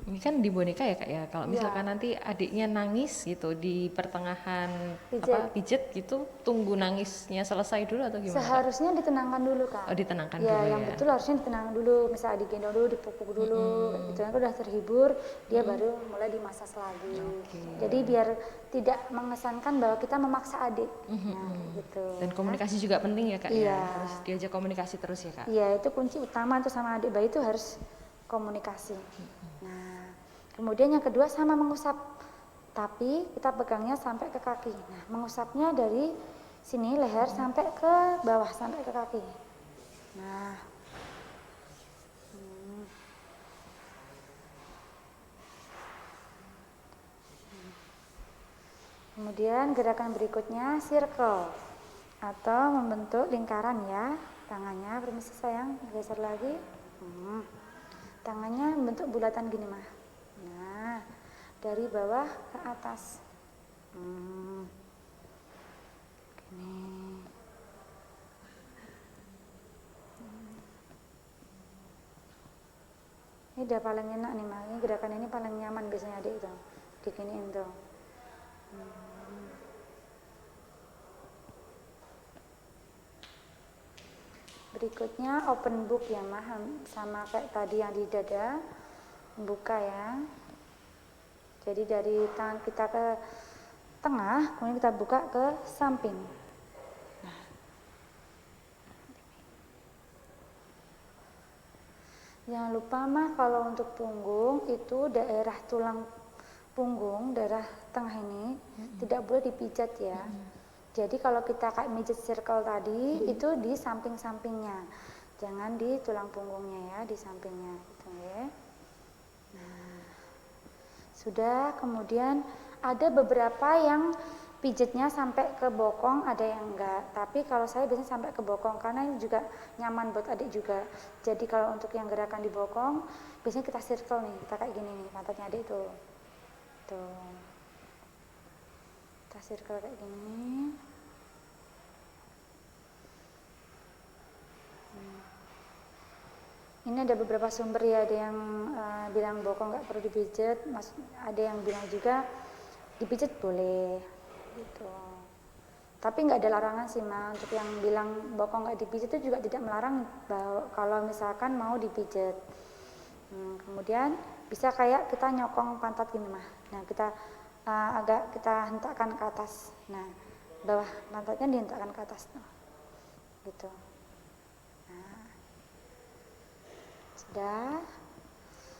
Ini kan di boneka ya Kak ya. Kalau misalkan Ya. nanti adiknya nangis gitu di pertengahan Pijat. pijet gitu, tunggu nangisnya selesai dulu atau gimana Kak? Seharusnya ditenangkan dulu Kak. Oh, ditenangkan Ya, dulu yang ya. betul harusnya ditenangkan dulu. Misal digendong dulu, dipupuk dulu, gitu kan udah terhibur, dia baru mulai dimasas lagi. Jadi biar tidak mengesankan bahwa kita memaksa adik. Nah, gitu. Dan komunikasi juga penting ya Kak Iya. ya. Harus diajak komunikasi terus ya Kak. Iya, itu kunci utama tuh sama adik bayi itu harus komunikasi. Nah, kemudian yang kedua sama mengusap. Tapi kita pegangnya sampai ke kaki. Nah, mengusapnya dari sini leher sampai ke bawah, sampai ke kaki. Nah, kemudian gerakan berikutnya circle atau membentuk lingkaran ya. Tangannya, permisi sayang, geser lagi. Tangannya membentuk bulatan gini mah. Nah, dari bawah ke atas. Gini. Ini udah paling enak nih mah. Ini gerakan ini paling nyaman biasanya adik itu. Diginiin tuh. Berikutnya open book ya mah, sama kayak tadi yang di dada, buka ya. Jadi dari tangan kita ke tengah, kemudian kita buka ke samping. Jangan lupa mah kalau untuk punggung itu daerah tulang punggung, daerah tengah ini tidak boleh dipijat ya. Jadi kalau kita kayak mijit circle tadi itu di samping-sampingnya, jangan di tulang punggungnya ya, di sampingnya gitu ya. Nah, sudah. Kemudian ada beberapa yang pijatnya sampai ke bokong, ada yang enggak. Tapi kalau saya biasanya sampai ke bokong karena ini juga nyaman buat adik juga. Jadi kalau untuk yang gerakan di bokong, biasanya kita circle nih, kita kayak gini nih, pantatnya adik tuh. Tuh. Kita circle kayak gini. Ini ada beberapa sumber ya, ada yang bilang bokong nggak perlu dipijat, ada yang bilang juga dipijat boleh gitu. Tapi nggak ada larangan sih Ma, untuk yang bilang bokong nggak dipijat itu juga tidak melarang bahwa kalau misalkan mau dipijat. Kemudian bisa kayak kita nyokong pantat gini mah. Nah kita agak kita hentakkan ke atas. Nah bawah pantatnya dihentakkan ke atas tuh, gitu. Nah, sudah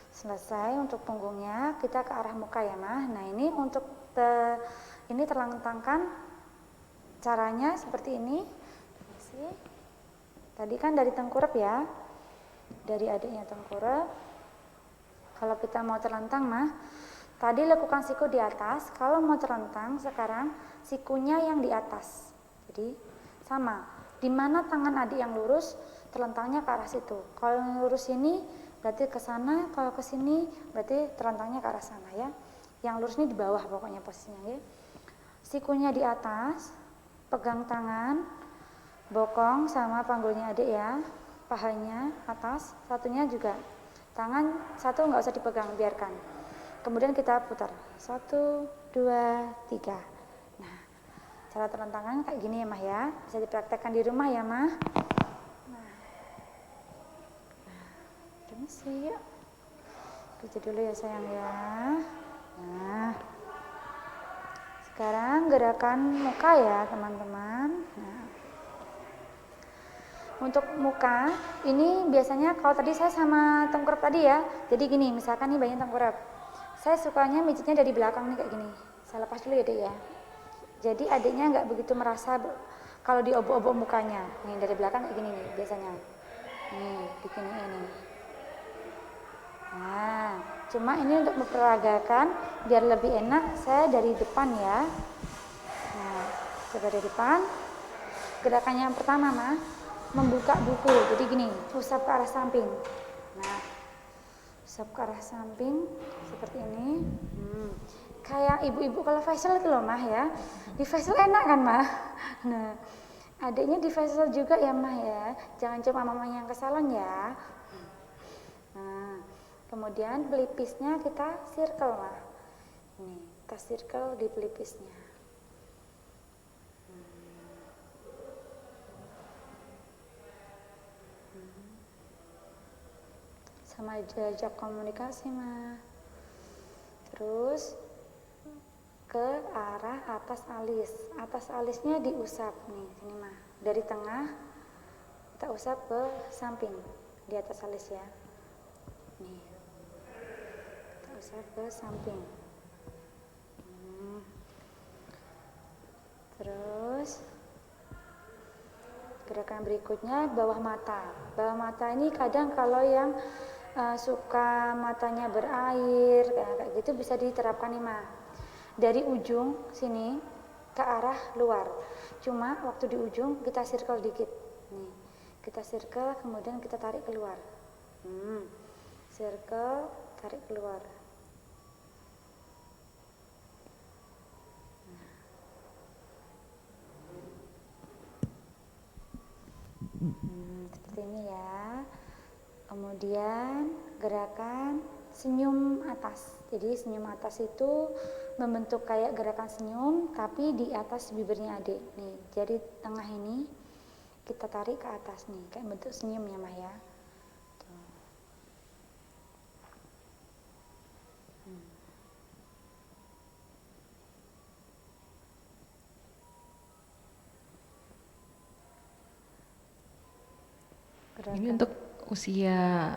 selesai untuk punggungnya, kita ke arah muka ya mah. Nah ini untuk ini terlentangkan caranya seperti ini. Tadi kan dari tengkurap ya, dari adiknya tengkurap. Kalau kita mau terlentang mah, tadi lakukan siku di atas. Kalau mau terlentang sekarang sikunya yang di atas. Jadi sama. Di mana tangan adik yang lurus, terlentangnya ke arah situ. Kalau yang lurus ini berarti ke sana, kalau ke sini berarti terlentangnya ke arah sana ya. Yang lurus ini di bawah pokoknya posisinya ya. Sikunya di atas, pegang tangan, bokong sama panggulnya adik ya, pahanya atas, satunya juga. Tangan satu nggak usah dipegang, biarkan. Kemudian kita putar, 1, 2, 3. Nah, cara terlentangkan kayak gini ya Mah ya, bisa dipraktekkan di rumah ya Mah. Nah, permisi yuk. Kerja dulu ya sayang ya. Nah, sekarang gerakan muka ya teman-teman. Nah, untuk muka ini biasanya kalau tadi saya sama tengkurap tadi ya. Jadi gini, misalkan nih banyak tengkurap. Saya sukanya mijitnya dari belakang nih kayak gini. Saya lepas dulu ya dek ya. Jadi adiknya nggak begitu merasa kalau diobok-obok mukanya. Nih dari belakang kayak gini nih biasanya. Nih begini ini. Nah, cuma ini untuk memperagakan biar lebih enak saya dari depan ya. Nah, coba dari depan. Gerakannya yang pertama mah membuka buku. Jadi gini, usap ke arah samping. Nah, usap ke arah samping seperti ini. Kayak ibu-ibu kalau facial itu loh Mah ya. Di facial enak kan Mah. Nah, adiknya di facial juga ya Mah ya. Jangan cuma mamanya yang ke salon ya. Nah, kemudian pelipisnya kita circle Mah. Ini, kita circle di pelipisnya. Sama diajak komunikasi Mah. Terus ke arah atas alis. Atas alisnya diusap nih, sini Mah. Dari tengah kita usap ke samping di atas alis ya. Nih. Kita usap ke samping. Terus gerakan berikutnya bawah mata. Bawah mata ini kadang kalau yang suka matanya berair kayak gitu bisa diterapkan nih Mah. Dari ujung sini ke arah luar. Cuma waktu di ujung kita circle dikit. Nih, kita circle kemudian kita tarik keluar. Circle, tarik keluar. Seperti ini ya. Kemudian gerakan senyum atas. Jadi senyum atas itu membentuk kayak gerakan senyum tapi di atas bibirnya adik. Nih, jari tengah ini kita tarik ke atas nih, kayak bentuk senyum ya Mah ya. Tuh. Ini untuk usia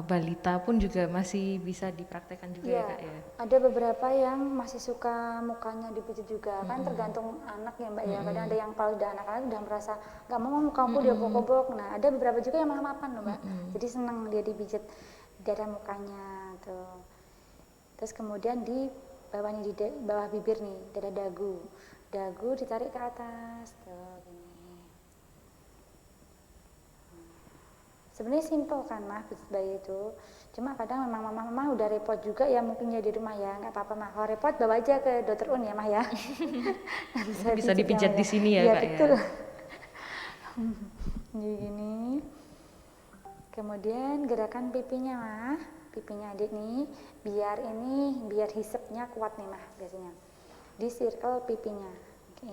balita pun juga masih bisa dipraktekkan juga ya Iya, Kak ya. ada beberapa yang masih suka mukanya dipijit juga, kan tergantung anak ya Mbak ya. Kadang ada yang kalau udah anak-anak udah merasa nggak mau mukaku diobok-obok. Nah, ada beberapa juga yang malah mapan loh Mbak. Jadi seneng dia dipijit daerah mukanya tuh. Terus kemudian di bawahnya di bawah bibir nih, daerah dagu. Dagu ditarik ke atas tuh gini. Sebenarnya simpel kan Mah pijit bayi itu. Cuma kadang memang mama udah repot juga ya mungkin ya di rumah ya, nggak apa-apa Mah. Kalau repot bawa aja ke dokter Un ya Mah ya. Bisa dipijat di sini ya Iya Kak betul. ya. Jadi gini. Kemudian gerakan pipinya Mah, pipinya adik nih, biar hisapnya kuat nih Mah biasanya. Di circle pipinya. Oke.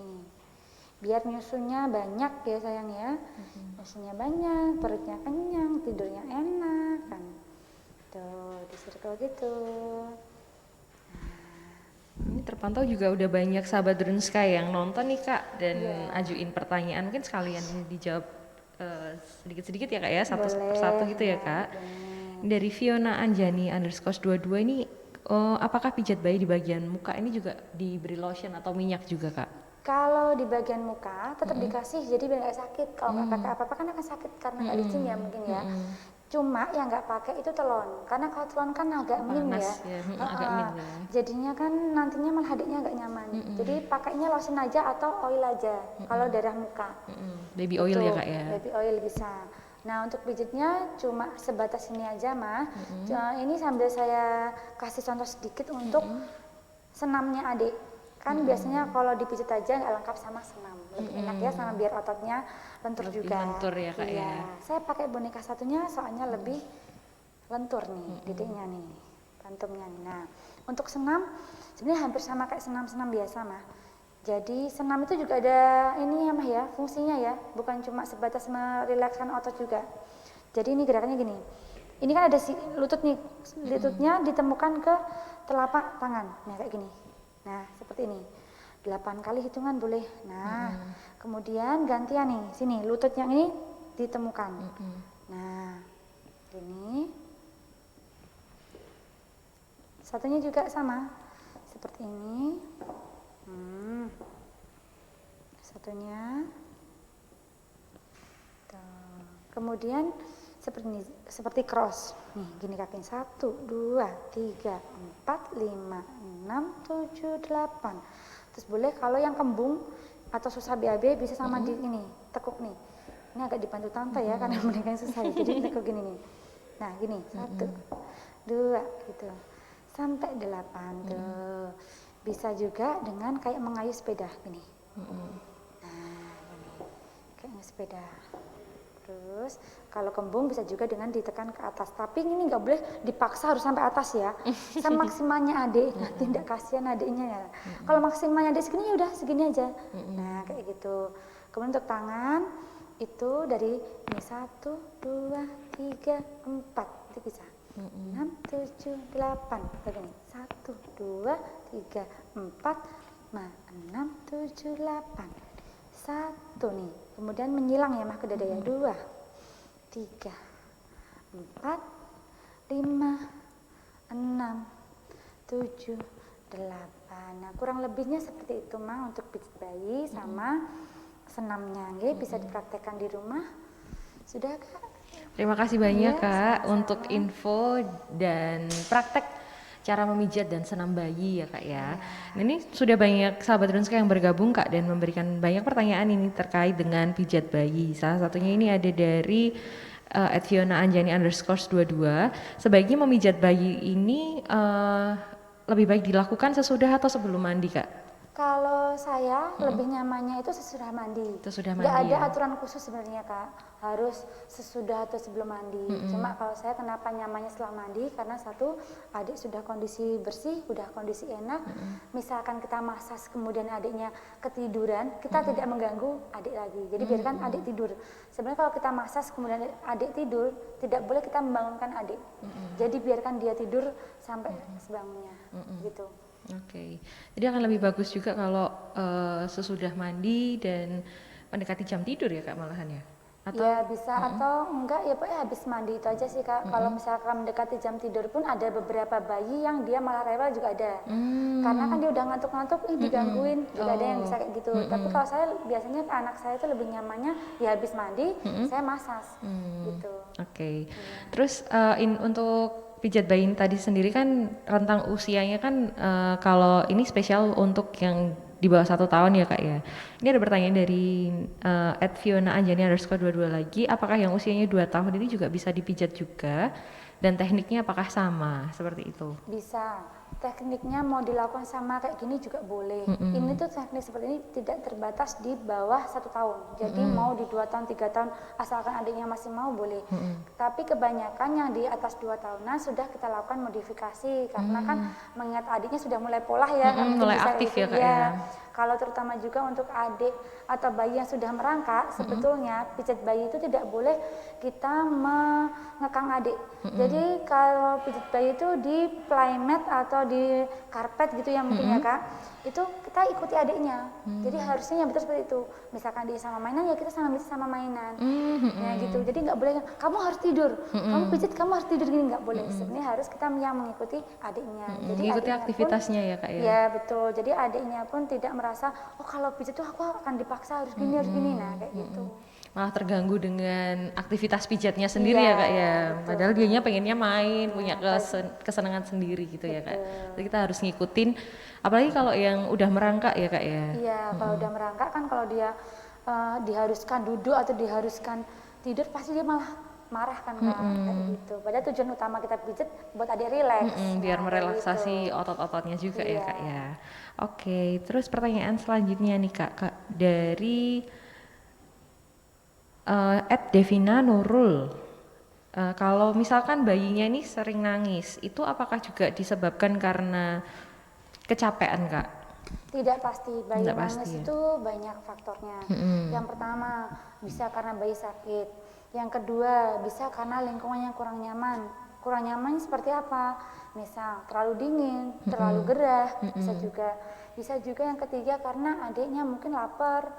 Biar nyusunya banyak ya sayang ya. Nyusunya banyak, perutnya kenyang, tidurnya enak kan. Tuh, di circle gitu. Ini terpantau juga udah banyak sahabat Drunska yang nonton nih Kak dan ajuin pertanyaan, mungkin sekalian ini dijawab sedikit-sedikit ya Kak ya, satu persatu gitu ya Kak. Dari Fiona Anjani _22 ini apakah pijat bayi di bagian muka ini juga diberi lotion atau minyak juga Kak? Kalau di bagian muka tetap dikasih jadi biar nggak sakit. Kalau nggak pakai apa-apa kan akan sakit karena nggak licin ya mungkin ya. Cuma yang nggak pakai itu telon, karena kalau telon kan agak min Panas ya. agak min ya. Jadinya kan nantinya malah adiknya nggak nyaman. Jadi pakainya lotion aja atau oil aja kalau daerah muka. Baby oil Gitu, ya Kak ya. Baby oil bisa. Nah untuk pijitnya cuma sebatas ini aja Mah. Ini sambil saya kasih contoh sedikit untuk senamnya adik. Kan biasanya kalau dipijit aja nggak lengkap sama senam. Lebih enak ya sama biar ototnya lentur Lebih juga. lentur ya Kak ya. Saya pakai boneka satunya soalnya lebih lentur nih didiknya nih, pantumnya nih. Nah untuk senam sebenarnya hampir sama kayak senam-senam biasa Mah. Jadi senam itu juga ada ini ya Mah ya, fungsinya ya, bukan cuma sebatas merilekskan otot juga. Jadi ini gerakannya gini. Ini kan ada si lutut nih, lututnya ditemukan ke telapak tangan. Nah kayak gini. Nah seperti ini. 8 kali hitungan boleh. Nah kemudian gantian nih, sini lutut yang ini ditemukan. Nah ini. Satunya juga sama, seperti ini. Satunya. Tuh. Kemudian seperti cross. Nih, gini kakinya 1, 2, 3, 4, 5, 6, 7, 8. Terus boleh kalau yang kembung atau susah BAB bisa sama di ini, tekuk nih. Ini agak dibantu tante ya karena mereka susah ya. Jadi tekuk gini nih. Nah, gini, 1, 2 gitu. Sampai 8 tuh. Bisa juga dengan kayak mengayuh sepeda gini. Nah, gini. Kayak ngayuh sepeda. Terus kalau kembung bisa juga dengan ditekan ke atas. Tapi ini nggak boleh dipaksa harus sampai atas ya. Sama maksimalnya adik. Nanti tidak kasihan adiknya ya. Kalau maksimalnya adik segini ya udah segini aja. Nah kayak gitu. Kemudian untuk tangan itu dari ini 1, 2, 3, 4 itu bisa. 6, 7, 8 begini 1, 2, 3, 4, 5, 6, 7, 8 1 nih kemudian menyilang ya Mah ke dada ya 2, 3, 4, 5, 6, 7, 8. Nah kurang lebihnya seperti itu Mah untuk pijit bayi sama senamnya bisa dipraktekkan di rumah. Sudah Kak? Terima kasih banyak Iya, Kak sama-sama. untuk info dan praktek cara memijat dan senam bayi ya Kak ya. Nah, ini sudah banyak sahabat Drunska yang bergabung Kak dan memberikan banyak pertanyaan ini terkait dengan pijat bayi. Salah satunya ini ada dari @Fiona Anjani _22. Sebaiknya memijat bayi ini lebih baik dilakukan sesudah atau sebelum mandi Kak? Kalau saya lebih nyamannya itu sesudah mandi. Itu sudah Nggak mandi ada ya? aturan khusus sebenarnya Kak, harus sesudah atau sebelum mandi. Cuma kalau saya kenapa nyamannya setelah mandi, karena satu, adik sudah kondisi bersih, udah kondisi enak. Misalkan kita masas kemudian adiknya ketiduran, kita tidak mengganggu adik lagi. Jadi biarkan adik tidur. Sebenarnya kalau kita masas kemudian adik tidur, tidak boleh kita membangunkan adik. Jadi biarkan dia tidur sampai sebangunnya, gitu. Oke, jadi akan lebih bagus juga kalau sesudah mandi dan mendekati jam tidur ya Kak malahan ya? Atau Ya bisa atau enggak ya pokoknya habis mandi itu aja sih Kak. Kalau misalkan mendekati jam tidur pun ada beberapa bayi yang dia malah rewel juga ada. Karena kan dia udah ngantuk-ngantuk, digangguin juga ada yang bisa kayak gitu. Tapi kalau saya biasanya anak saya itu lebih nyamannya ya habis mandi saya masas gitu. Oke. Terus untuk pijat bayi tadi sendiri kan rentang usianya kan kalau ini spesial untuk yang di bawah 1 tahun ya Kak ya. Ini ada pertanyaan dari @fiona_anjani_22 lagi, apakah yang usianya 2 tahun ini juga bisa dipijat juga dan tekniknya apakah sama seperti itu? Bisa. Tekniknya mau dilakukan sama kayak gini juga boleh. Ini tuh teknik seperti ini tidak terbatas di bawah 1 tahun. Jadi mau di 2 tahun, 3 tahun, asalkan adiknya masih mau boleh. Tapi kebanyakan yang di atas 2 tahunan sudah kita lakukan modifikasi karena kan mengingat adiknya sudah mulai pola ya, nggak mungkin mulai bisa aktif gitu. ya Kak ya. Kalau terutama juga untuk adik atau bayi yang sudah merangkak, sebetulnya pijat bayi itu tidak boleh kita mengekang adik. Jadi kalau pijat bayi itu di playmat atau di karpet gitu ya mungkin ya Kak, itu kita ikuti adiknya. Jadi harusnya yang betul seperti itu. Misalkan dia sama mainan ya kita sama mainan. Ya gitu. Jadi nggak boleh kamu harus tidur, kamu pijat kamu harus tidur gini nggak boleh. Sebenarnya harus kita yang mengikuti adiknya. Jadi Mengikuti adiknya aktivitasnya pun, ya Kak ya. ya betul. Jadi adiknya pun tidak merasa oh kalau pijat tuh aku akan dipaksa harus gini harus gini. Nah kayak gitu. Malah terganggu dengan aktivitas pijatnya sendiri ya Kak ya. Padahal dianya pengennya main, punya kesenangan sendiri gitu ya Kak. Jadi kita harus ngikutin, apalagi kalau yang udah merangkak ya Kak ya. Iya, kalau udah merangkak kan kalau dia diharuskan duduk atau diharuskan tidur pasti dia malah marah kan Kak, kayak gitu. Padahal tujuan utama kita pijat buat adik rileks. Biar Nah, kayak merelaksasi gitu. otot-ototnya juga ya Iya. Kak ya. Oke, terus pertanyaan selanjutnya nih Kak, dari @devina Nurul. Kalau misalkan bayinya ini sering nangis, itu apakah juga disebabkan karena kecapean Kak? Tidak pasti, bayi Tidak nangis pasti ya? itu banyak faktornya. Yang pertama bisa karena bayi sakit. Yang kedua bisa karena lingkungannya kurang nyaman. Kurang nyaman seperti apa? Misal terlalu dingin, terlalu gerah, bisa juga. Bisa juga yang ketiga karena adiknya mungkin lapar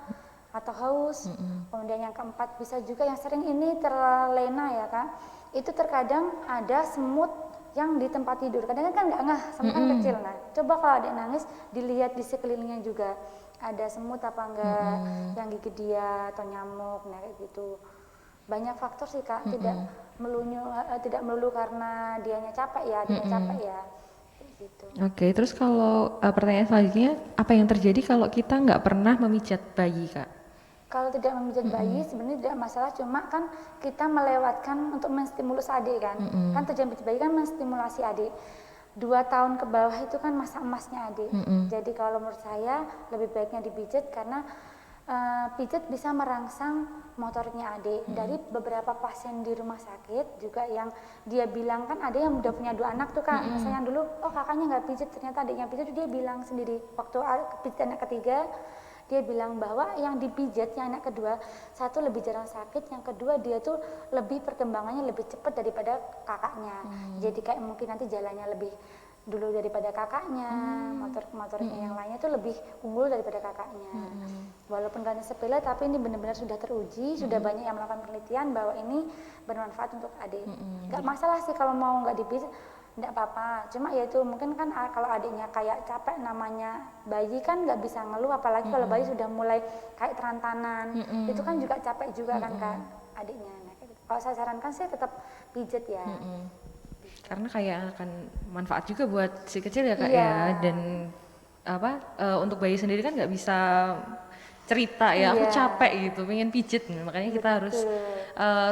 atau haus. Kemudian yang keempat bisa juga yang sering ini terlena ya Kak. Itu terkadang ada semut yang di tempat tidur. Kadang kan nggak ngeh, semut kan kecil. Nah, coba kalau adik nangis dilihat di sekelilingnya juga ada semut apa enggak yang gigit dia atau nyamuk, nah kayak gitu. Banyak faktor sih Kak, tidak melulu karena dianya capek ya, adiknya capek ya. Kayak gitu. Oke, terus kalau pertanyaan selanjutnya, apa yang terjadi kalau kita nggak pernah memijat bayi Kak? Kalau tidak memijat bayi sebenarnya tidak masalah, cuma kan kita melewatkan untuk menstimulus adik kan. Kan tujuan pijat bayi kan menstimulasi adik. 2 tahun ke bawah itu kan masa emasnya adik. Jadi kalau menurut saya lebih baiknya dipijat karena pijat bisa merangsang motoriknya adik. Dari beberapa pasien di rumah sakit juga yang dia bilang kan ada yang udah punya 2 anak tuh Kak. Misalnya yang dulu oh kakaknya nggak pijat, ternyata adiknya pijat, dia bilang sendiri waktu pijat anak ketiga dia bilang bahwa yang dipijat yang anak kedua satu lebih jarang sakit, yang kedua dia tuh lebih perkembangannya lebih cepat daripada kakaknya. Jadi kayak mungkin nanti jalannya lebih dulu daripada kakaknya, motoriknya yang lainnya tuh lebih unggul daripada kakaknya. Walaupun karena sepele tapi ini benar-benar sudah teruji, sudah banyak yang melakukan penelitian bahwa ini bermanfaat untuk adik. Gak masalah sih kalau mau nggak dipijat, enggak apa-apa, cuma ya itu mungkin kan kalau adiknya kayak capek, namanya bayi kan nggak bisa ngeluh, apalagi kalau bayi sudah mulai kayak terantanan, itu kan juga capek juga kan Kak adiknya. Nah, kalau saya sarankan sih tetap pijat ya. Karena kayak akan manfaat juga buat si kecil ya Kak Iya. ya, dan apa untuk bayi sendiri kan nggak bisa cerita ya, aku Iya. capek gitu, pengen pijet, makanya kita harus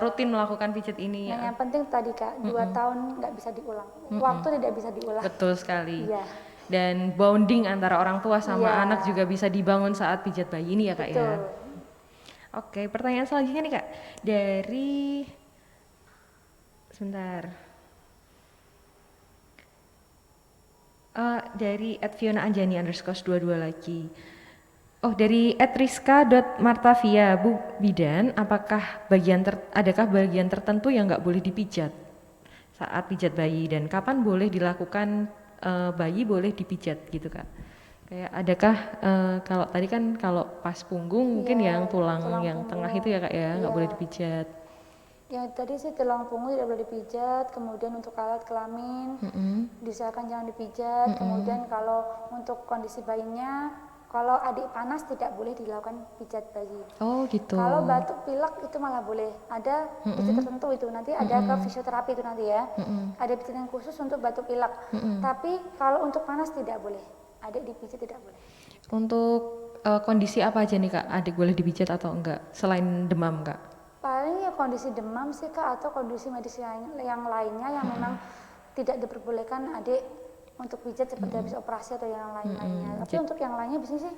rutin melakukan pijet ini Nah, ya. yang penting tadi Kak, 2 tahun nggak bisa diulang, waktu tidak bisa diulang. Betul sekali. Iya. Dan bonding antara orang tua sama Iya. anak juga bisa dibangun saat pijat bayi ini ya Kak ya. Betul. Oke, pertanyaan selanjutnya nih Kak. Sebentar. Dari @fiona_anjani _22 lagi. Oh, dari @rizka.martavia, Bu Bidan, adakah bagian tertentu yang nggak boleh dipijat saat pijat bayi, dan kapan boleh dilakukan bayi boleh dipijat gitu Kak? Kayak adakah kalau tadi kan kalau pas punggung mungkin Iya, yang tulang tulang yang tengah punggung. itu ya Kak ya nggak Iya. boleh dipijat. Ya tadi sih tulang punggung tidak boleh dipijat, kemudian untuk alat kelamin diusahakan jangan dipijat, kemudian kalau untuk kondisi bayinya, kalau adik panas tidak boleh dilakukan pijat bayi. Oh gitu. Kalau batuk pilek itu malah boleh, ada pijat tertentu itu nanti ada ke fisioterapi itu nanti ya, ada pijat yang khusus untuk batuk pilek. Tapi kalau untuk panas tidak boleh, adik dipijat tidak boleh. Untuk kondisi apa aja nih Kak, adik boleh dipijat atau enggak selain demam Kak? Paling ya kondisi demam sih Kak, atau kondisi medis yang lainnya yang memang tidak diperbolehkan adik untuk pijat seperti habis operasi atau yang lain-lainnya. Tapi untuk yang lainnya biasanya sih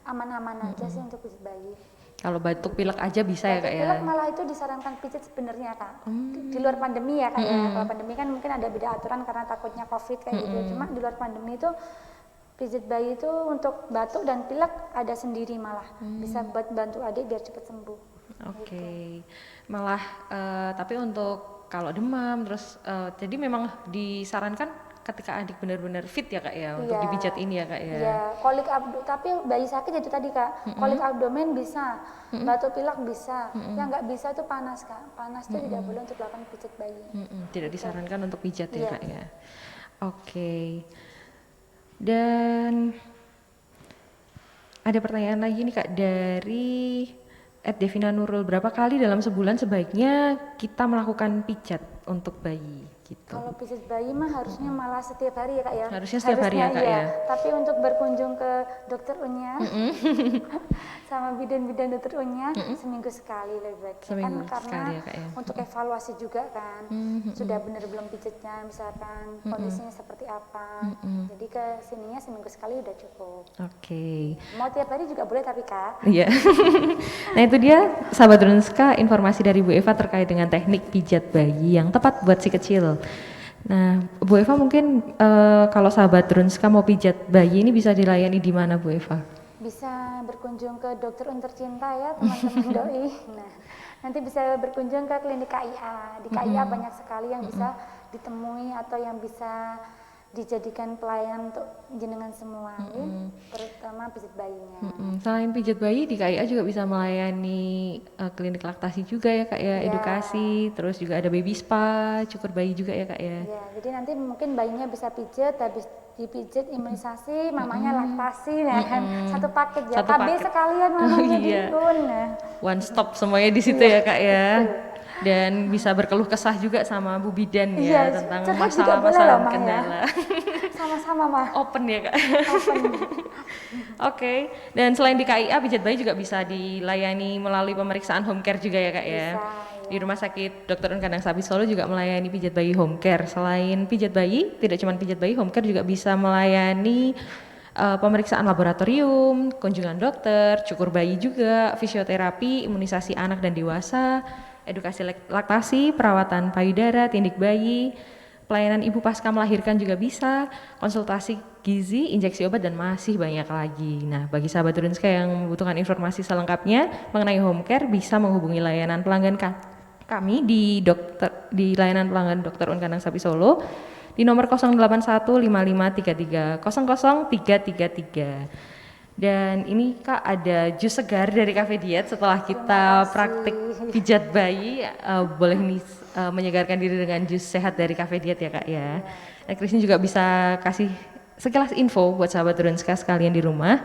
aman-aman aja sih untuk pijat bayi. Kalau batuk pilek aja bisa ya Kak ya? Pilek malah itu disarankan pijat sebenarnya Kak. Di luar pandemi ya Kak ya. Kalau pandemi kan mungkin ada beda aturan karena takutnya COVID kayak gitu. Cuma di luar pandemi itu pijat bayi itu untuk batuk dan pilek ada sendiri malah. Bisa buat bantu adik biar cepat sembuh. Oke. Malah tapi untuk kalau demam terus jadi memang disarankan ketika adik benar-benar fit ya Kak ya untuk Iya. dipijat ini ya Kak ya. Iya, kolik tapi bayi sakit itu tadi Kak. Kolik abdomen bisa, batuk pilek bisa. Yang nggak bisa itu panas Kak. Panas itu tidak boleh untuk dilakukan pijat bayi. Tidak disarankan untuk pijat ya Iya. Kak ya. Oke. Dan ada pertanyaan lagi nih Kak dari @devina Nurul, berapa kali dalam sebulan sebaiknya kita melakukan pijat untuk bayi gitu? Kalau pijat bayi mah harusnya malah setiap hari ya Kak ya. Harusnya setiap hari ya, Kak, iya. ya. Tapi untuk berkunjung ke dokter Unya sama bidan-bidan dokter Unya seminggu sekali lebih baik. Seminggu Kan karena sekali ya, Kak, ya. untuk evaluasi juga kan. Sudah benar belum pijatnya misalkan kondisinya seperti apa. Jadi ke sininya seminggu sekali udah cukup. Oke. Mau tiap hari juga boleh tapi Kak. Iya. Nah itu dia sahabat Drunska, informasi dari Bu Eva terkait dengan teknik pijat bayi yang tepat buat si kecil. Nah Bu Eva mungkin kalau sahabat Drunska mau pijat bayi ini bisa dilayani di mana Bu Eva? Bisa berkunjung ke dokter tercinta ya teman-teman doi. Nah, nanti bisa berkunjung ke klinik KIA. Di KIA banyak sekali yang bisa ditemui atau yang bisa dijadikan pelayanan untuk jenengan semua, ya, terutama pijat bayinya. Selain pijat bayi di KIA juga bisa melayani klinik laktasi juga ya Kak ya, Ya. edukasi, terus juga ada baby spa, cukur bayi juga ya Kak ya. Ya, jadi nanti mungkin bayinya bisa pijat, habis dipijat imunisasi, mamanya laktasi, nah kan satu paket ya, Satu KB paket. sekalian mamanya Iya. diun. Nah. One stop semuanya di situ ya Kak ya. Dan bisa berkeluh kesah juga sama Bu Bidan ya Iya, tentang curhat juga boleh masalah-masalah loh, Mah, ya. kendala. Sama-sama mah. Open ya Kak. Open. Oke. Dan selain di KIA pijat bayi juga bisa dilayani melalui pemeriksaan home care juga ya Kak ya. Bisa, Di Rumah Sakit Dr. Kandang Sapi Solo juga melayani pijat bayi home care. Selain pijat bayi, tidak cuma pijat bayi, home care juga bisa melayani pemeriksaan laboratorium, kunjungan dokter, cukur bayi juga, fisioterapi, imunisasi anak dan dewasa, edukasi laktasi, perawatan payudara, tindik bayi, pelayanan ibu pasca melahirkan juga bisa, konsultasi gizi, injeksi obat, dan masih banyak lagi. Nah, bagi sahabat Drunska yang membutuhkan informasi selengkapnya mengenai home care bisa menghubungi layanan pelanggan kami di layanan pelanggan Dr. Kandang Sapi Solo di nomor 081553300333. Dan ini Kak ada jus segar dari Cafe Diet setelah kita praktik pijat bayi, boleh nih menyegarkan diri dengan jus sehat dari Cafe Diet ya Kak ya. Nah, Christine juga bisa kasih sekilas info buat sahabat Drunska sekalian di rumah.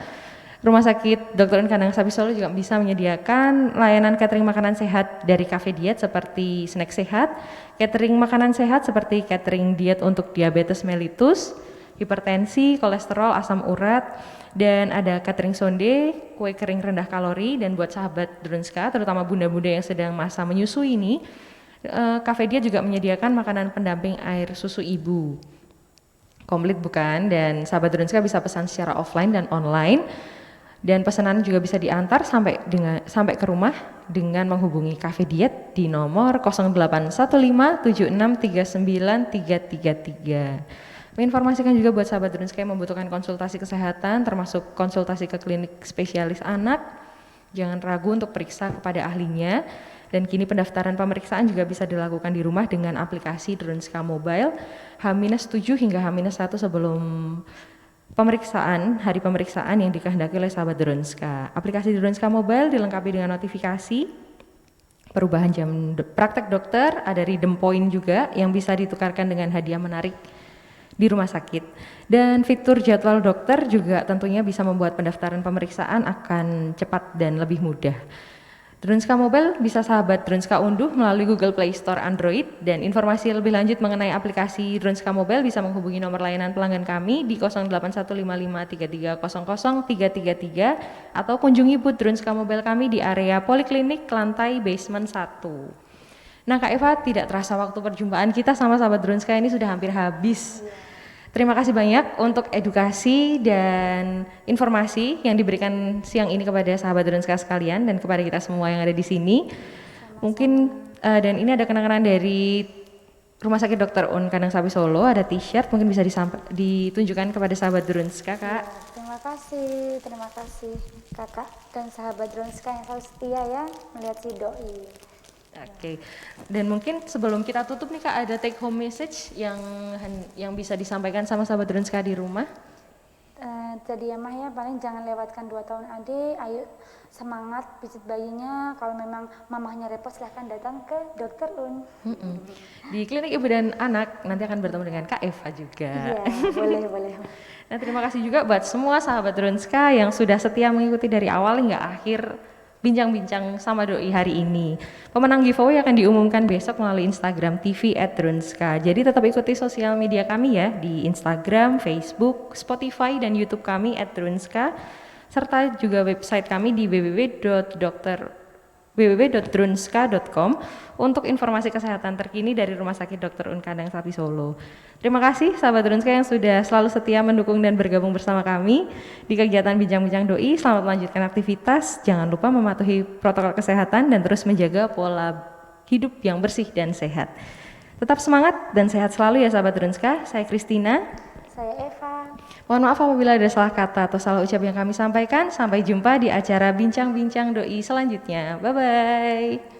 Rumah Sakit Dr. Kandang Sapi Solo juga bisa menyediakan layanan catering makanan sehat dari Cafe Diet seperti snack sehat, catering makanan sehat seperti catering diet untuk diabetes mellitus, hipertensi, kolesterol, asam urat, dan ada catering sonde, kue kering rendah kalori. Dan buat sahabat Drunska, terutama bunda-bunda yang sedang masa menyusui ini, Cafe Diet juga menyediakan makanan pendamping air susu ibu. Komplit bukan? Dan sahabat Drunska bisa pesan secara offline dan online. Dan pesanan juga bisa diantar sampai ke rumah dengan menghubungi Cafe Diet di nomor 0815763933. Menginformasikan juga buat sahabat Drunska yang membutuhkan konsultasi kesehatan, termasuk konsultasi ke klinik spesialis anak. Jangan ragu untuk periksa kepada ahlinya. Dan kini pendaftaran pemeriksaan juga bisa dilakukan di rumah dengan aplikasi Drunska Mobile H-7 hingga H-1 sebelum hari pemeriksaan yang dikehendaki oleh sahabat Drunska. Aplikasi Drunska Mobile dilengkapi dengan notifikasi perubahan jam praktek dokter, ada redeem point juga yang bisa ditukarkan dengan hadiah menarik di rumah sakit. Dan fitur jadwal dokter juga tentunya bisa membuat pendaftaran pemeriksaan akan cepat dan lebih mudah. Drunska Mobile bisa sahabat Drunska unduh melalui Google Play Store Android, dan informasi lebih lanjut mengenai aplikasi Drunska Mobile bisa menghubungi nomor layanan pelanggan kami di 081553300333 atau kunjungi booth Drunska Mobile kami di area Poliklinik lantai basement 1. Nah Kak Eva, tidak terasa waktu perjumpaan kita sama sahabat Drunska ini sudah hampir habis. Terima kasih banyak untuk edukasi dan informasi yang diberikan siang ini kepada sahabat Drunska sekalian dan kepada kita semua yang ada di sini. Mungkin dan ini ada kenang-kenangan dari Rumah Sakit Dr. Un Kandang Sapi Solo, ada t-shirt mungkin bisa ditunjukkan kepada sahabat Drunska, Kak. Ya, terima kasih Kakak dan sahabat Drunska yang selalu setia ya melihat si doi. Oke, dan mungkin sebelum kita tutup nih Kak, ada take home message yang bisa disampaikan sama sahabat Drunska di rumah? Jadi ya Mah ya, paling jangan lewatkan 2 tahun adik, ayo semangat pijit bayinya, kalau memang mamahnya repot silahkan datang ke Dokter Un. Di klinik ibu dan anak nanti akan bertemu dengan Kak Eva juga. Iya, boleh. Nah terima kasih juga buat semua sahabat Drunska yang sudah setia mengikuti dari awal hingga akhir bincang-bincang sama doi hari ini. Pemenang giveaway akan diumumkan besok melalui Instagram TV @Drunska. Jadi tetap ikuti sosial media kami ya di Instagram, Facebook, Spotify, dan YouTube kami @Drunska, serta juga website kami di www.drunska.com untuk informasi kesehatan terkini dari Rumah Sakit Dr. Un Kandang Sapi Solo. Terima kasih sahabat Drunska yang sudah selalu setia mendukung dan bergabung bersama kami di kegiatan Bincang-Bincang Doi. Selamat melanjutkan aktivitas, jangan lupa mematuhi protokol kesehatan dan terus menjaga pola hidup yang bersih dan sehat. Tetap semangat dan sehat selalu ya sahabat Drunska. Saya Christina. Saya Eva. Mohon maaf apabila ada salah kata atau salah ucap yang kami sampaikan. Sampai jumpa di acara Bincang-Bincang Doi selanjutnya. Bye-bye.